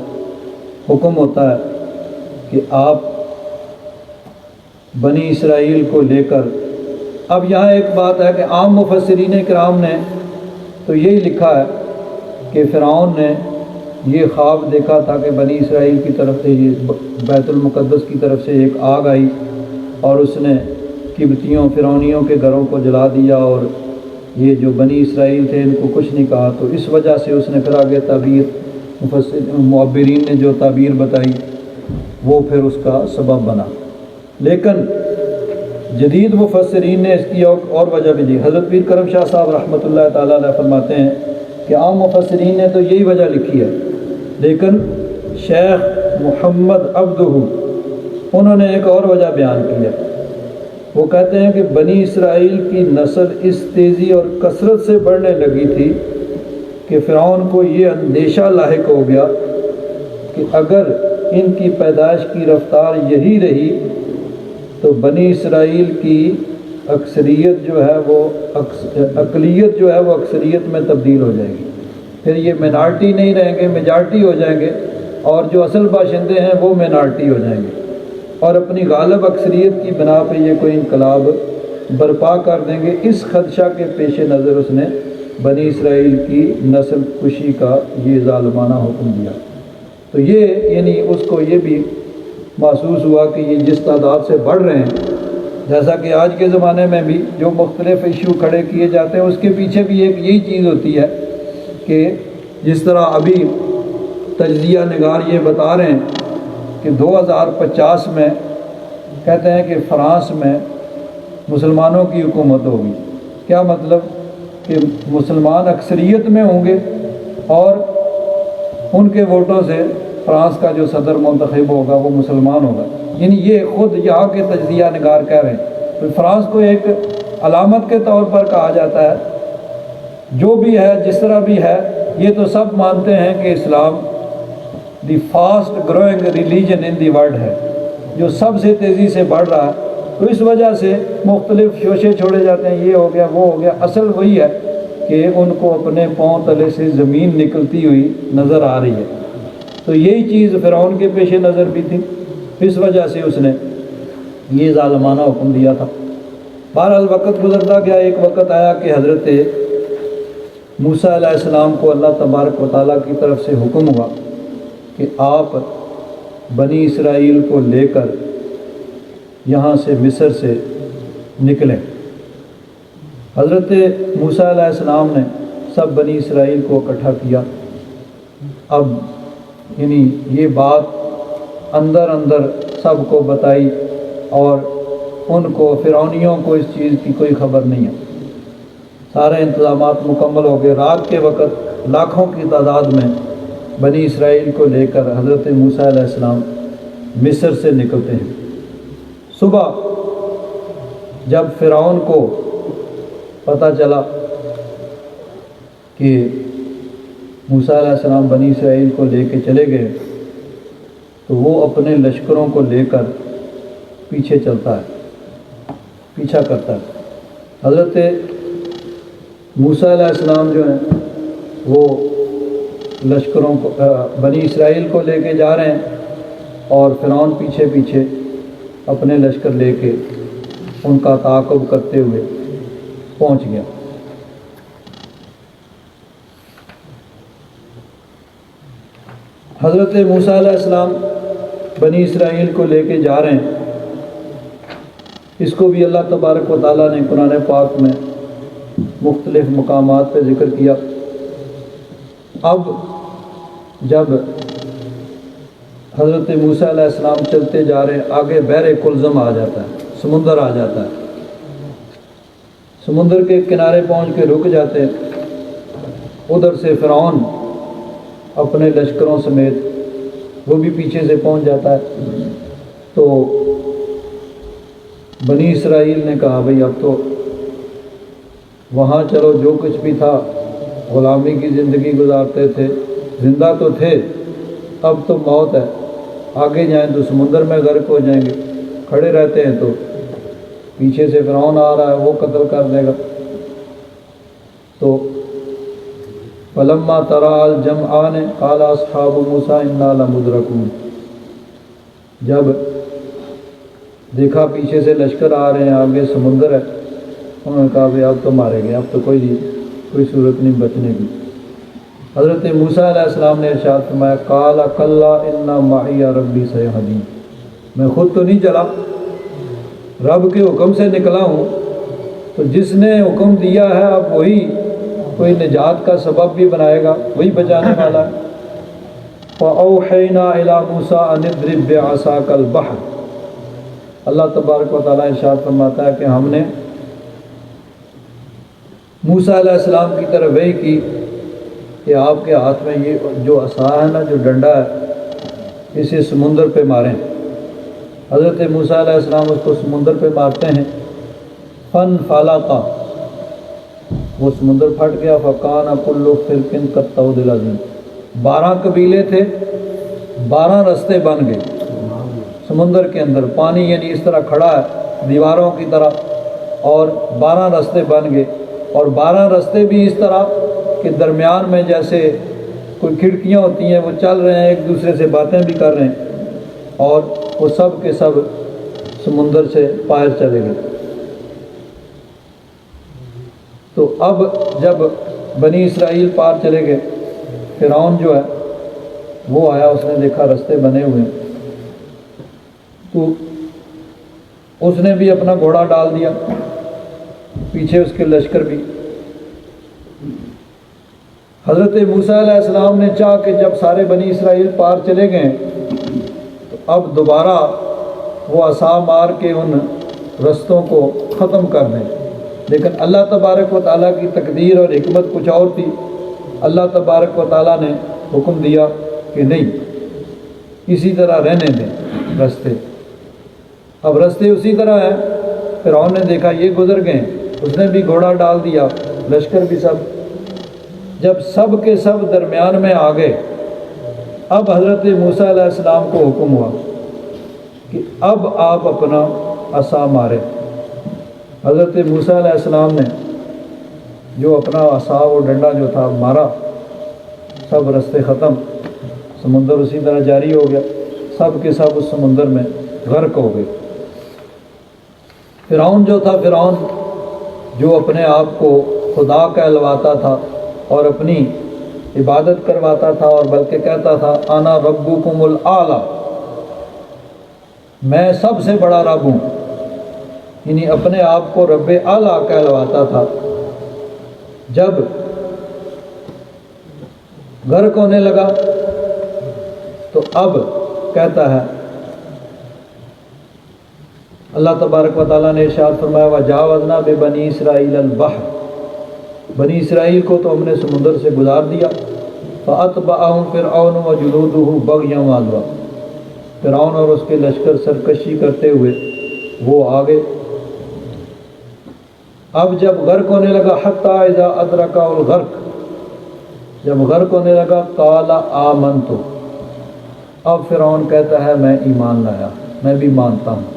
حکم ہوتا ہے کہ آپ بنی اسرائیل کو لے کر، اب یہاں ایک بات ہے کہ عام مفسرین کرام نے تو یہی لکھا ہے کہ فرعون نے یہ خواب دیکھا تھا کہ بنی اسرائیل کی طرف سے یہ بیت المقدس کی طرف سے ایک آگ آئی اور اس نے قبطیوں فرعونیوں کے گھروں کو جلا دیا، اور یہ جو بنی اسرائیل تھے ان کو کچھ نہیں کہا۔ تو اس وجہ سے اس نے پھر آگے تعبیر معبرین نے جو تعبیر بتائی وہ پھر اس کا سبب بنا۔ لیکن جدید مفسرین نے اس کی اور وجہ بھی دی۔ حضرت پیر کرم شاہ صاحب رحمۃ اللہ تعالیٰ علیہ فرماتے ہیں کہ عام مفسرین نے تو یہی وجہ لکھی ہے، لیکن شیخ محمد عبدہ انہوں نے ایک اور وجہ بیان کی ہے۔ وہ کہتے ہیں کہ بنی اسرائیل کی نسل اس تیزی اور کثرت سے بڑھنے لگی تھی کہ فرعون کو یہ اندیشہ لاحق ہو گیا کہ اگر ان کی پیدائش کی رفتار یہی رہی تو بنی اسرائیل کی اکثریت جو ہے وہ اقلیت جو ہے وہ اکثریت میں تبدیل ہو جائے گی، پھر یہ مینارٹی نہیں رہیں گے، میجارٹی ہو جائیں گے، اور جو اصل باشندے ہیں وہ مینارٹی ہو جائیں گے، اور اپنی غالب اکثریت کی بنا پہ یہ کوئی انقلاب برپا کر دیں گے۔ اس خدشہ کے پیش نظر اس نے بنی اسرائیل کی نسل کشی کا یہ ظالمانہ حکم دیا۔ تو یہ یعنی اس کو یہ بھی محسوس ہوا کہ یہ جس تعداد سے بڑھ رہے ہیں، جیسا کہ آج کے زمانے میں بھی جو مختلف ایشو کھڑے کیے جاتے ہیں اس کے پیچھے بھی ایک یہی چیز ہوتی ہے کہ جس طرح ابھی تجزیہ نگار یہ بتا رہے ہیں کہ 2050 میں کہتے ہیں کہ فرانس میں مسلمانوں کی حکومت ہوگی۔ کیا مطلب؟ کہ مسلمان اکثریت میں ہوں گے اور ان کے ووٹوں سے فرانس کا جو صدر منتخب ہوگا وہ مسلمان ہوگا۔ یعنی یہ خود یہاں کے تجزیہ نگار کہہ رہے ہیں۔ تو فرانس کو ایک علامت کے طور پر کہا جاتا ہے، جو بھی ہے جس طرح بھی ہے، یہ تو سب مانتے ہیں کہ اسلام the fast growing religion in the world ہے، جو سب سے تیزی سے بڑھ رہا ہے۔ تو اس وجہ سے مختلف شوشے چھوڑے جاتے ہیں، یہ ہو گیا وہ ہو گیا۔ اصل وہی ہے کہ ان کو اپنے پاؤں تلے سے زمین نکلتی ہوئی نظر آ رہی ہے۔ تو یہی چیز فرعون کے پیش نظر بھی تھی، اس وجہ سے اس نے یہ ظالمانہ حکم دیا تھا۔ بہرحال وقت گزرتا گیا، ایک وقت آیا کہ حضرت موسیٰ علیہ السلام کو اللہ تبارک و تعالیٰ کی طرف سے حکم ہوا کہ آپ بنی اسرائیل کو لے کر یہاں سے مصر سے نکلیں۔ حضرت موسیٰ علیہ السلام نے سب بنی اسرائیل کو اکٹھا کیا۔ اب یعنی یہ بات اندر اندر سب کو بتائی، اور ان کو فرعونیوں کو اس چیز کی کوئی خبر نہیں ہے۔ سارے انتظامات مکمل ہو گئے۔ رات کے وقت لاکھوں کی تعداد میں بنی اسرائیل کو لے کر حضرت موسیٰ علیہ السلام مصر سے نکلتے ہیں۔ صبح جب فرعون کو پتہ چلا کہ موسیٰ علیہ السلام بنی اسرائیل کو لے کے چلے گئے، تو وہ اپنے لشکروں کو لے کر پیچھے چلتا ہے، پیچھا کرتا ہے۔ حضرت موسیٰ علیہ السلام جو ہیں وہ لشکروں کو بنی اسرائیل کو لے کے جا رہے ہیں، اور فرعون پیچھے پیچھے اپنے لشکر لے کے ان کا تعاقب کرتے ہوئے پہنچ گیا۔ حضرت موسیٰ علیہ السلام بنی اسرائیل کو لے کے جا رہے ہیں۔ اس کو بھی اللہ تبارک و تعالیٰ نے قرآن پاک میں مختلف مقامات پہ ذکر کیا۔ اب جب حضرت موسیٰ علیہ السلام چلتے جا رہے ہیں، آگے بحر کلزم آ جاتا ہے، سمندر آ جاتا ہے۔ سمندر کے کنارے پہنچ کے رک جاتے ہیں۔ ادھر سے فرعون اپنے لشکروں سمیت وہ بھی پیچھے سے پہنچ جاتا ہے۔ تو بنی اسرائیل نے کہا بھئی اب تو وہاں چلو، جو کچھ بھی تھا غلامی کی زندگی گزارتے تھے، زندہ تو تھے، اب تو موت ہے، آگے جائیں تو سمندر میں غرق ہو جائیں گے، کھڑے رہتے ہیں تو پیچھے سے فرعون آ رہا ہے، وہ قتل کر دے گا۔ تو فلما تراءى الجمعان قال اصحاب موسیٰ انا لمدرکون، جب دیکھا پیچھے سے لشکر آ رہے ہیں، آگے سمندر ہے، انہوں نے کہا بھئی اب تو مارے گئے، اب تو کوئی صورت نہیں بچنے کی۔ حضرت موسیٰ علیہ السلام نے ارشاد فرمایا قال کلا ان معی ربی سیہدین، میں خود تو نہیں چلا، رب کے حکم سے نکلا ہوں، تو جس نے حکم دیا ہے اب وہی کوئی نجات کا سبب بھی بنائے گا، وہی بچانے والا ہے۔ فَأَوْحَيْنَا إِلَى مُوسَىٰ أَنِ اضْرِب بِّعَصَاكَ الْبَحْرَ۔ اللہ تبارک و تعالیٰ ارشاد فرماتا ہے کہ ہم نے موسیٰ علیہ السلام کی طرف وحی کی کہ آپ کے ہاتھ میں یہ جو عصا ہے نا، جو ڈنڈا ہے، اسے سمندر پہ ماریں۔ حضرت موسیٰ علیہ السلام اس کو سمندر پہ مارتے ہیں، فَانْفَلَقَ، وہ سمندر پھٹ گیا، فَكَانَ كُلُّ فِرْقٍ كَالطَّوْدِ الْعَظِيمِ۔ 12 قبیلے تھے، 12 رستے بن گئے سمندر کے اندر، پانی یعنی اس طرح کھڑا ہے دیواروں کی طرح، اور 12 رستے بن گئے، اور 12 رستے بھی اس طرح کہ درمیان میں جیسے کوئی کھڑکیاں ہوتی ہیں، وہ چل رہے ہیں، ایک دوسرے سے باتیں بھی کر رہے ہیں، اور وہ سب کے سب سمندر سے باہر چلے گئے۔ تو اب جب بنی اسرائیل پار چلے گئے، فرعون جو ہے وہ آیا، اس نے دیکھا رستے بنے ہوئے ہیں، تو اس نے بھی اپنا گھوڑا ڈال دیا، پیچھے اس کے لشکر بھی۔ حضرت موسیٰ علیہ السلام نے چاہا کہ جب سارے بنی اسرائیل پار چلے گئے تو اب دوبارہ وہ عصا مار کے ان رستوں کو ختم کر دیں، لیکن اللہ تبارک و تعالیٰ کی تقدیر اور حکمت کچھ اور تھی۔ اللہ تبارک و تعالیٰ نے حکم دیا کہ نہیں، اسی طرح رہنے دیں رستے۔ اب رستے اسی طرح ہیں، فرعون نے دیکھا یہ گزر گئے، اس نے بھی گھوڑا ڈال دیا، لشکر بھی سب۔ جب سب کے سب درمیان میں آ گئے، اب حضرت موسیٰ علیہ السلام کو حکم ہوا کہ اب آپ اپنا عصا مارے۔ حضرت موسیٰ علیہ السلام نے جو اپنا عصا و ڈنڈا جو تھا مارا، سب رستے ختم، سمندر اسی طرح جاری ہو گیا، سب کے سب اس سمندر میں غرق ہو گئے۔ فرعون جو تھا، فرعون جو اپنے آپ کو خدا کہلواتا تھا اور اپنی عبادت کرواتا تھا، اور بلکہ کہتا تھا انا ربکم الاعلی، میں سب سے بڑا رب ہوں، یعنی اپنے آپ کو رب اعلیٰ کہلواتا تھا، جب غرق ہونے لگا تو اب کہتا ہے، اللہ تبارک و تعالیٰ نے ارشاد فرمایا وَجَاوَزْنَا بِبَنِي إِسْرَائِيلَ الْبَحْرَ، بنی اسرائیل کو تو ہم نے سمندر سے گزار دیا، فَأَتْبَعَهُمْ فِرْعَوْنُ وَجُنُودُهُ بَغْيًا وَعَدْوًا، فرعون اور اس کے لشکر سرکشی کرتے ہوئے وہ آگے۔ اب جب غرق ہونے لگا، حَتَّى إِذَا أَدْرَكَهُ الْغَرْقُ، جب غرق ہونے لگا، قَالَ آمَنْتُ، اب فرعون کہتا ہے میں ایمان لایا، میں بھی مانتا ہوں،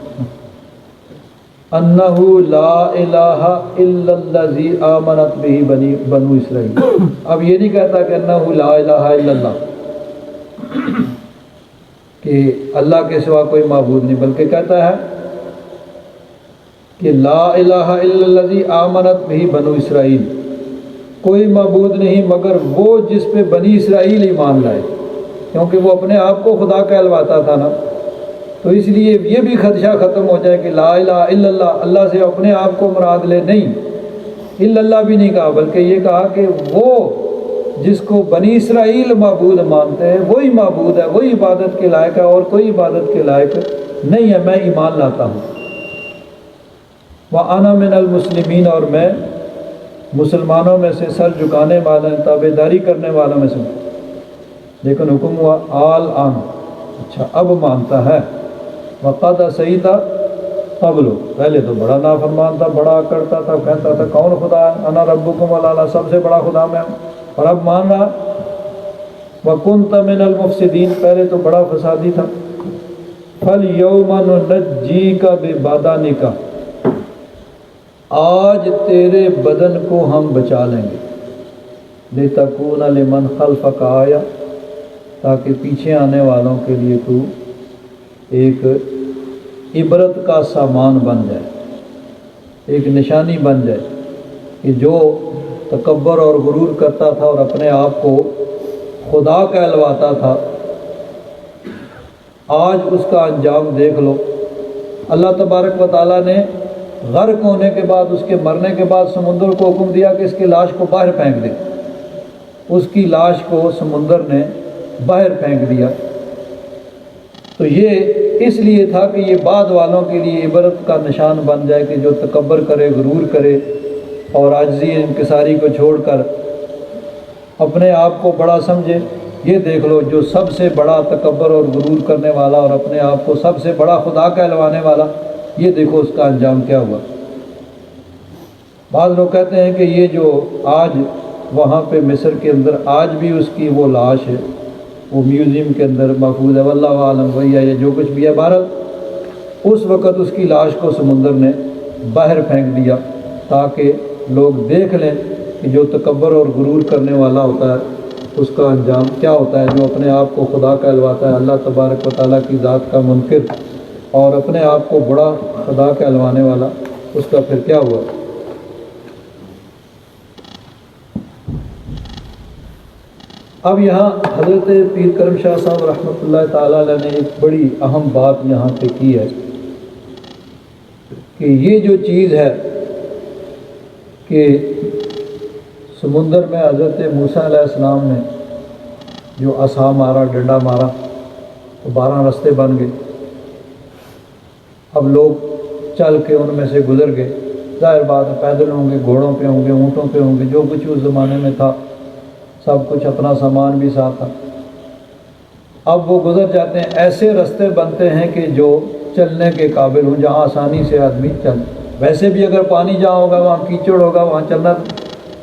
انہو لا الہ الا الذی آمنت بہ بنو اسرائیل، اب یہ نہیں کہتا کہ انہو لا الہ الا اللہ، کہ اللہ کے سوا کوئی معبود نہیں، بلکہ کہتا ہے کہ لا الہ الا الذی آمنت بہ بنو اسرائیل، کوئی معبود نہیں مگر وہ جس پہ بنی اسرائیل ایمان لائے، کیونکہ وہ اپنے آپ کو خدا کہلواتا تھا نا، تو اس لیے یہ بھی خدشہ ختم ہو جائے کہ لا الہ الا اللہ، اللہ سے اپنے آپ کو مراد لے، نہیں، الا اللہ بھی نہیں کہا، بلکہ یہ کہا کہ وہ جس کو بنی اسرائیل معبود مانتے ہیں وہی معبود ہے، وہی عبادت کے لائق ہے، اور کوئی عبادت کے لائق نہیں ہے، میں ایمان لاتا ہوں۔ وَأَنَا مِنَ الْمُسْلِمِينَ، اور میں مسلمانوں میں سے سر جھکانے والے، تابعداری کرنے والوں میں سے، لیکن حکم ہوا آل آن، اچھا اب مانتا ہے، وقت صحیح تھا قبل، پہلے تو بڑا نافرمان تھا، بڑا کرتا تھا، کہتا تھا کون خدا ہے، انا ربکم الاعلی، سب سے بڑا خدا میں ہوں، اور اب مان رہا، وکنت من المفسدین، پہلے تو بڑا فسادی تھا، فالیوم ننجیک ببدنک، آج تیرے بدن کو ہم بچا لیں گے، لتکون لمن خلفک آیا، تاکہ پیچھے آنے والوں کے لیے تو ایک عبرت کا سامان بن جائے، ایک نشانی بن جائے کہ جو تکبر اور غرور کرتا تھا اور اپنے آپ کو خدا کہلواتا تھا، آج اس کا انجام دیکھ لو۔ اللہ تبارک و تعالیٰ نے غرق ہونے کے بعد، اس کے مرنے کے بعد سمندر کو حکم دیا کہ اس کی لاش کو باہر پھینک دے، اس کی لاش کو سمندر نے باہر پھینک دیا۔ تو یہ اس لیے تھا کہ یہ بعد والوں کے لیے عبرت کا نشان بن جائے کہ جو تکبر کرے، غرور کرے اور عاجزی انکساری کو چھوڑ کر اپنے آپ کو بڑا سمجھے، یہ دیکھ لو جو سب سے بڑا تکبر اور غرور کرنے والا اور اپنے آپ کو سب سے بڑا خدا کہلوانے والا، یہ دیکھو اس کا انجام کیا ہوا۔ بعض لوگ کہتے ہیں کہ یہ جو آج وہاں پہ مصر کے اندر آج بھی اس کی وہ لاش ہے، وہ میوزیم کے اندر محفوظ ہے، واللہ عالم وہی ہے یا جو کچھ بھی ہے، بہرحال اس وقت اس کی لاش کو سمندر نے باہر پھینک دیا تاکہ لوگ دیکھ لیں کہ جو تکبر اور غرور کرنے والا ہوتا ہے اس کا انجام کیا ہوتا ہے، جو اپنے آپ کو خدا کہلواتا ہے، اللہ تبارک و تعالیٰ کی ذات کا منکر اور اپنے آپ کو بڑا خدا کہلوانے والا، اس کا پھر کیا ہوا۔ اب یہاں حضرت پیر کرم شاہ صاحب رحمۃ اللہ تعالیٰ علیہ نے ایک بڑی اہم بات یہاں پہ کی ہے کہ یہ جو چیز ہے کہ سمندر میں حضرت موسیٰ علیہ السلام نے جو عصا مارا، ڈنڈا مارا تو 12 رستے بن گئے۔ اب لوگ چل کے ان میں سے گزر گئے، ظاہر بات ہے پیدل ہوں گے، گھوڑوں پہ ہوں گے، اونٹوں پہ ہوں گے، جو کچھ اس زمانے میں تھا سب کچھ، اپنا سامان بھی ساتھ تھا۔ اب وہ گزر جاتے ہیں، ایسے رستے بنتے ہیں کہ جو چلنے کے قابل ہوں، جہاں آسانی سے آدمی چل، ویسے بھی اگر پانی جہاں ہوگا وہاں کیچڑ ہوگا، وہاں چلنا،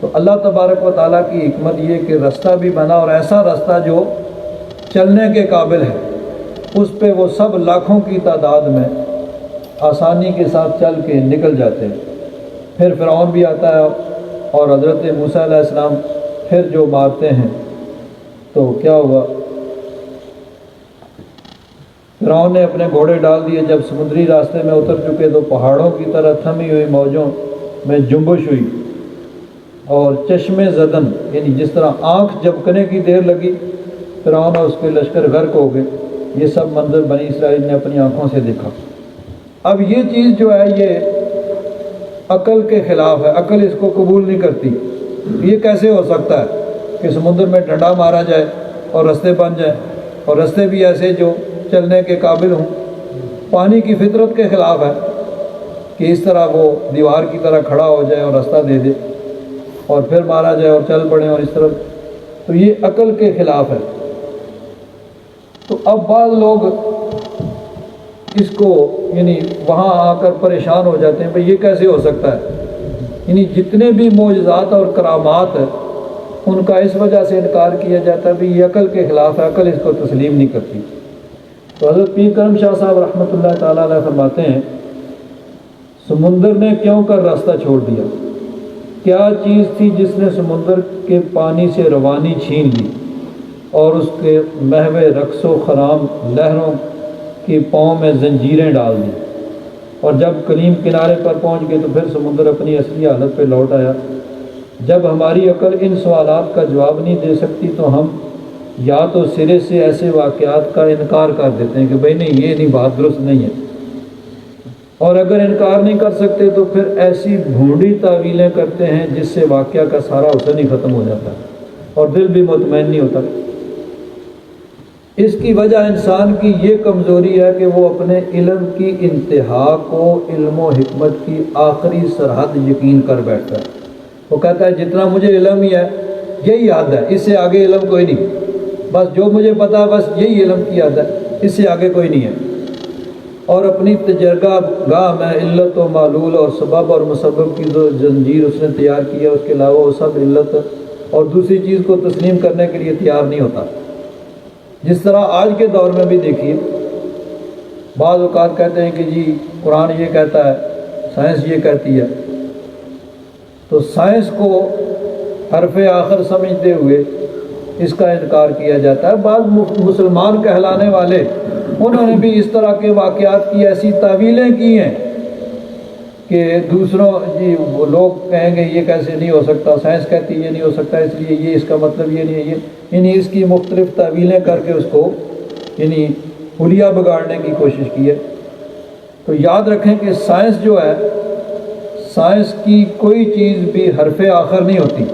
تو اللہ تبارک و تعالیٰ کی حکمت یہ کہ رستہ بھی بنا اور ایسا رستہ جو چلنے کے قابل ہے، اس پہ وہ سب لاکھوں کی تعداد میں آسانی کے ساتھ چل کے نکل جاتے ہیں۔ پھر فرعون بھی آتا ہے اور حضرت موسیٰ علیہ السلام پھر جو مارتے ہیں تو کیا ہوا، فرعون نے اپنے گھوڑے ڈال دیے، جب سمندری راستے میں اتر چکے تو پہاڑوں کی طرح تھمی ہوئی موجوں میں جنبش ہوئی اور چشمے زدن، یعنی جس طرح آنکھ جھپکنے کی دیر لگی، فرعون اور اس کے لشکر غرق ہو گئے۔ یہ سب منظر بنی اسرائیل نے اپنی آنکھوں سے دیکھا۔ اب یہ چیز جو ہے یہ عقل کے خلاف ہے، عقل اس کو قبول نہیں کرتی۔ یہ کیسے ہو سکتا ہے کہ سمندر میں ڈنڈا مارا جائے اور رستے بن جائیں، اور رستے بھی ایسے جو چلنے کے قابل ہوں؟ پانی کی فطرت کے خلاف ہے کہ اس طرح وہ دیوار کی طرح کھڑا ہو جائے اور رستہ دے دے اور پھر مارا جائے اور چل پڑے، اور اس طرح، تو یہ عقل کے خلاف ہے۔ تو اب بعض لوگ اس کو یعنی وہاں آ کر پریشان ہو جاتے ہیں، بھئی یہ کیسے ہو سکتا ہے، یعنی جتنے بھی معجزات اور کرامات ہیں ان کا اس وجہ سے انکار کیا جاتا ہے بھی یہ عقل کے خلاف ہے، عقل اس کو تسلیم نہیں کرتی۔ تو حضرت پیر کرم شاہ صاحب رحمۃ اللہ تعالیٰ علیہ فرماتے ہیں، سمندر نے کیوں کر راستہ چھوڑ دیا؟ کیا چیز تھی جس نے سمندر کے پانی سے روانی چھین لی اور اس کے محو رقص و خرام لہروں کے پاؤں میں زنجیریں ڈال دیں، اور جب کلیم کنارے پر پہنچ گئے تو پھر سمندر اپنی اصلی حالت پہ لوٹ آیا۔ جب ہماری عقل ان سوالات کا جواب نہیں دے سکتی تو ہم یا تو سرے سے ایسے واقعات کا انکار کر دیتے ہیں کہ بھئی نہیں، یہ نہیں، بات درست نہیں ہے، اور اگر انکار نہیں کر سکتے تو پھر ایسی بھونڈی تعویلیں کرتے ہیں جس سے واقعہ کا سارا حسن ہی ختم ہو جاتا ہے اور دل بھی مطمئن نہیں ہوتا۔ اس کی وجہ انسان کی یہ کمزوری ہے کہ وہ اپنے علم کی انتہا کو علم و حکمت کی آخری سرحد یقین کر بیٹھتا ہے۔ وہ کہتا ہے جتنا مجھے علم ہی ہے یہی حد ہے، اس سے آگے علم کوئی نہیں، بس جو مجھے پتا ہے بس یہی علم کی حد ہے، اس سے آگے کوئی نہیں ہے۔ اور اپنی تجربہ گاہ میں علت و معلول اور سبب اور مسبب کی جو زنجیر اس نے تیار کی ہے، اس کے علاوہ وہ سب علت اور دوسری چیز کو تسلیم کرنے کے لیے تیار نہیں ہوتا۔ جس طرح آج کے دور میں بھی دیکھیے، بعض اوقات کہتے ہیں کہ جی قرآن یہ کہتا ہے، سائنس یہ کہتی ہے، تو سائنس کو حرف آخر سمجھتے ہوئے اس کا انکار کیا جاتا ہے۔ بعض مسلمان کہلانے والے انہوں نے بھی اس طرح کے واقعات کی ایسی تعویلیں کی ہیں کہ دوسروں جی وہ لوگ کہیں گے یہ کیسے نہیں ہو سکتا، سائنس کہتی یہ نہیں ہو سکتا، اس لیے یہ اس کا مطلب یہ نہیں ہے، یہ یعنی اس کی مختلف تعویلیں کر کے اس کو یعنی حلیہ بگاڑنے کی کوشش کی ہے۔ تو یاد رکھیں کہ سائنس جو ہے، سائنس کی کوئی چیز بھی حرف آخر نہیں ہوتی۔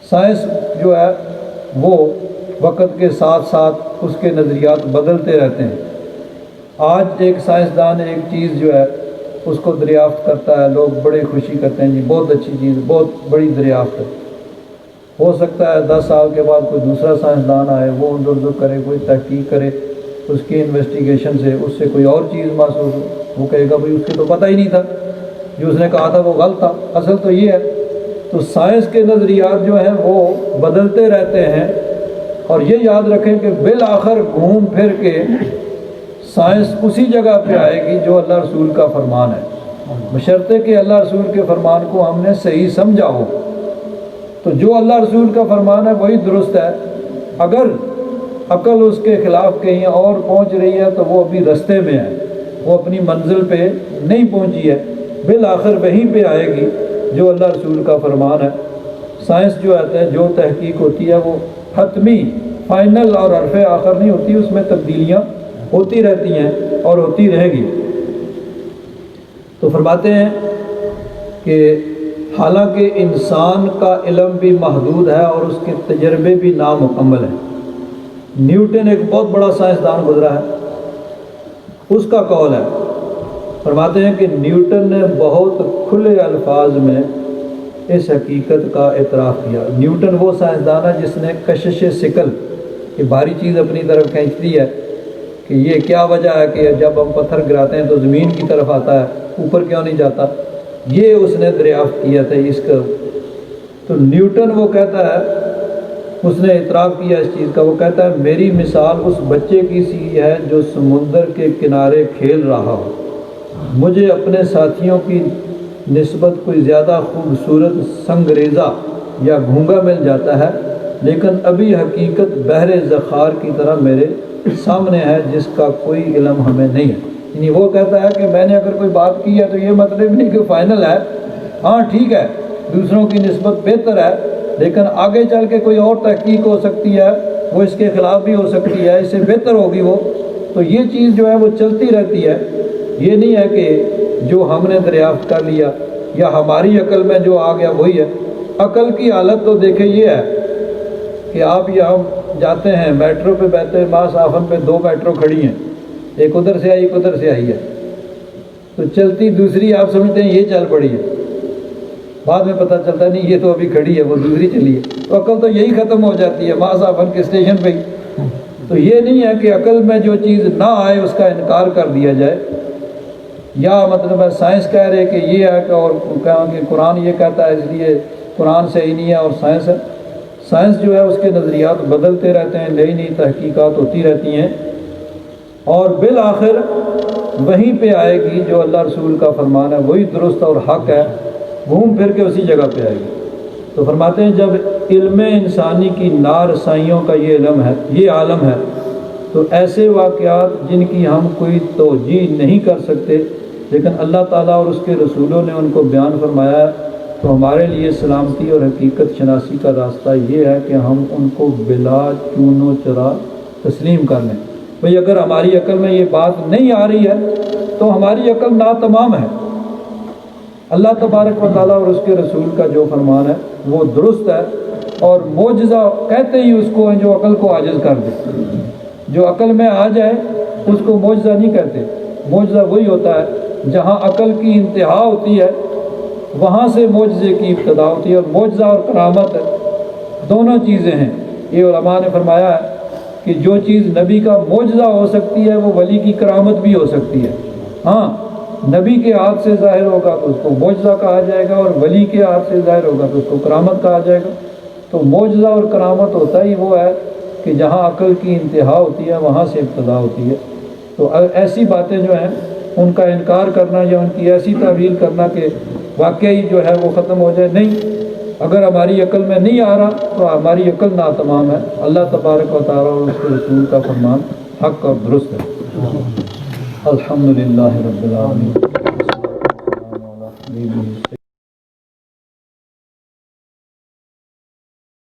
سائنس جو ہے وہ وقت کے ساتھ ساتھ اس کے نظریات بدلتے رہتے ہیں۔ آج ایک سائنسدان ایک چیز جو ہے اس کو دریافت کرتا ہے، لوگ بڑے خوشی کرتے ہیں، جی بہت اچھی چیز، بہت بڑی دریافت ہے۔ ہو سکتا ہے 10 سال کے بعد کوئی دوسرا سائنسدان آئے، وہ اندر کرے، کوئی تحقیق کرے، اس کی انویسٹیگیشن سے اس سے کوئی اور چیز محسوس ہو، وہ کہے گا بھائی اس کے تو پتہ ہی نہیں تھا، جو اس نے کہا تھا وہ غلط تھا، اصل تو یہ ہے۔ تو سائنس کے نظریات جو ہیں وہ بدلتے رہتے ہیں، اور یہ یاد رکھیں کہ بالآخر گھوم پھر کے سائنس اسی جگہ پہ آئے گی جو اللہ رسول کا فرمان ہے، بشرطے کہ اللہ رسول کے فرمان کو ہم نے صحیح سمجھا ہو۔ تو جو اللہ رسول کا فرمان ہے وہی درست ہے، اگر عقل اس کے خلاف کہیں اور پہنچ رہی ہے تو وہ ابھی رستے میں ہے، وہ اپنی منزل پہ نہیں پہنچی ہے، بالآخر وہیں پہ آئے گی جو اللہ رسول کا فرمان ہے۔ سائنس جو آتا ہے، جو تحقیق ہوتی ہے وہ حتمی فائنل اور حرف آخر نہیں ہوتی، اس میں تبدیلیاں ہوتی رہتی ہیں اور ہوتی رہیں گی۔ تو فرماتے ہیں کہ حالانکہ انسان کا علم بھی محدود ہے اور اس کے تجربے بھی نامکمل ہیں۔ نیوٹن ایک بہت بڑا سائنسدان گزرا ہے، اس کا قول ہے، فرماتے ہیں کہ نیوٹن نے بہت کھلے الفاظ میں اس حقیقت کا اعتراف کیا۔ نیوٹن وہ سائنسدان ہے جس نے کشش ثقل، کہ بھاری چیز اپنی طرف کھینچتی ہے، کہ یہ کیا وجہ ہے کہ جب ہم پتھر گراتے ہیں تو زمین کی طرف آتا ہے، اوپر کیوں نہیں جاتا، یہ اس نے دریافت کیا تھا اس کا۔ تو نیوٹن وہ کہتا ہے، اس نے اعتراف کیا اس چیز کا، وہ کہتا ہے میری مثال اس بچے کی سی ہے جو سمندر کے کنارے کھیل رہا ہو، مجھے اپنے ساتھیوں کی نسبت کوئی زیادہ خوبصورت سنگریزہ یا گھونگا مل جاتا ہے، لیکن ابھی حقیقت بحر ذخار کی طرح میرے سامنے ہے جس کا کوئی علم ہمیں نہیں ہے۔ یعنی وہ کہتا ہے کہ میں نے اگر کوئی بات کی ہے تو یہ مطلب نہیں کہ فائنل ہے، ہاں ٹھیک ہے دوسروں کی نسبت بہتر ہے، لیکن آگے چل کے کوئی اور تحقیق ہو سکتی ہے، وہ اس کے خلاف بھی ہو سکتی ہے، اس سے بہتر ہوگی وہ۔ تو یہ چیز جو ہے وہ چلتی رہتی ہے، یہ نہیں ہے کہ جو ہم نے دریافت کر لیا یا ہماری عقل میں جو آ گیا وہی ہے۔ عقل کی حالت تو دیکھیں یہ ہے کہ آپ یہاں جاتے ہیں میٹرو پہ بیٹھتے ہیں، ماس آفن پہ 2 میٹرو کھڑی ہیں، ایک ادھر سے آئی ایک ادھر سے آئی ہے، تو چلتی دوسری آپ سمجھتے ہیں یہ چل پڑی ہے، بعد میں پتہ چلتا ہے نہیں یہ تو ابھی کھڑی ہے، وہ دوسری چلی ہے۔ تو عقل تو یہی ختم ہو جاتی ہے ماس آفن کے اسٹیشن پہ ہی۔ تو یہ نہیں ہے کہ عقل میں جو چیز نہ آئے اس کا انکار کر دیا جائے، یا مطلب ہے سائنس کہہ رہے کہ یہ ہے کہ اور کہاں کہ قرآن یہ کہتا ہے اس لیے قرآن صحیح نہیں ہے اور سائنس ہے۔ سائنس جو ہے اس کے نظریات بدلتے رہتے ہیں، نئی نئی تحقیقات ہوتی رہتی ہیں، اور بالآخر وہیں پہ آئے گی جو اللہ رسول کا فرمان ہے، وہی درست اور حق ہے، گھوم پھر کے اسی جگہ پہ آئے گی۔ تو فرماتے ہیں جب علم انسانی کی نارسائیوں کا یہ عالم ہے، تو ایسے واقعات جن کی ہم کوئی توجیہ نہیں کر سکتے لیکن اللہ تعالیٰ اور اس کے رسولوں نے ان کو بیان فرمایا ہے، تو ہمارے لیے سلامتی اور حقیقت شناسی کا راستہ یہ ہے کہ ہم ان کو بلا چون و چرا تسلیم کر لیں۔ بھئی اگر ہماری عقل میں یہ بات نہیں آ رہی ہے تو ہماری عقل ناتمام ہے۔ اللہ تبارک و تعالیٰ اور اس کے رسول کا جو فرمان ہے وہ درست ہے، اور معجزہ کہتے ہی اس کو جو عقل کو عاجز کر دے، جو عقل میں آ جائے اس کو معجزہ نہیں کہتے۔ معجزہ وہی ہوتا ہے جہاں عقل کی انتہا ہوتی ہے، وہاں سے معجزے کی ابتدا ہوتی ہے، اور معجزہ اور کرامت دونوں چیزیں ہیں۔ یہ علماء نے فرمایا ہے کہ جو چیز نبی کا معجزہ ہو سکتی ہے وہ ولی کی کرامت بھی ہو سکتی ہے۔ ہاں نبی کے ہاتھ سے ظاہر ہوگا تو اس کو معجزہ کہا جائے گا، اور ولی کے ہاتھ سے ظاہر ہوگا تو اس کو کرامت کہا جائے گا۔ تو معجزہ اور کرامت ہوتا ہی وہ ہے کہ جہاں عقل کی انتہا ہوتی ہے وہاں سے ابتدا ہوتی ہے۔ تو ایسی باتیں جو ہیں ان کا انکار کرنا یا ان کی ایسی تعویل کرنا کہ واقعی جو ہے وہ ختم ہو جائے، نہیں، اگر ہماری عقل میں نہیں آ رہا تو ہماری عقل ناتمام ہے۔ اللہ تبارک و تعالیٰ اور اس کے رسول کا فرمان حق اور درست ہے۔ الحمدللہ رب العالمین۔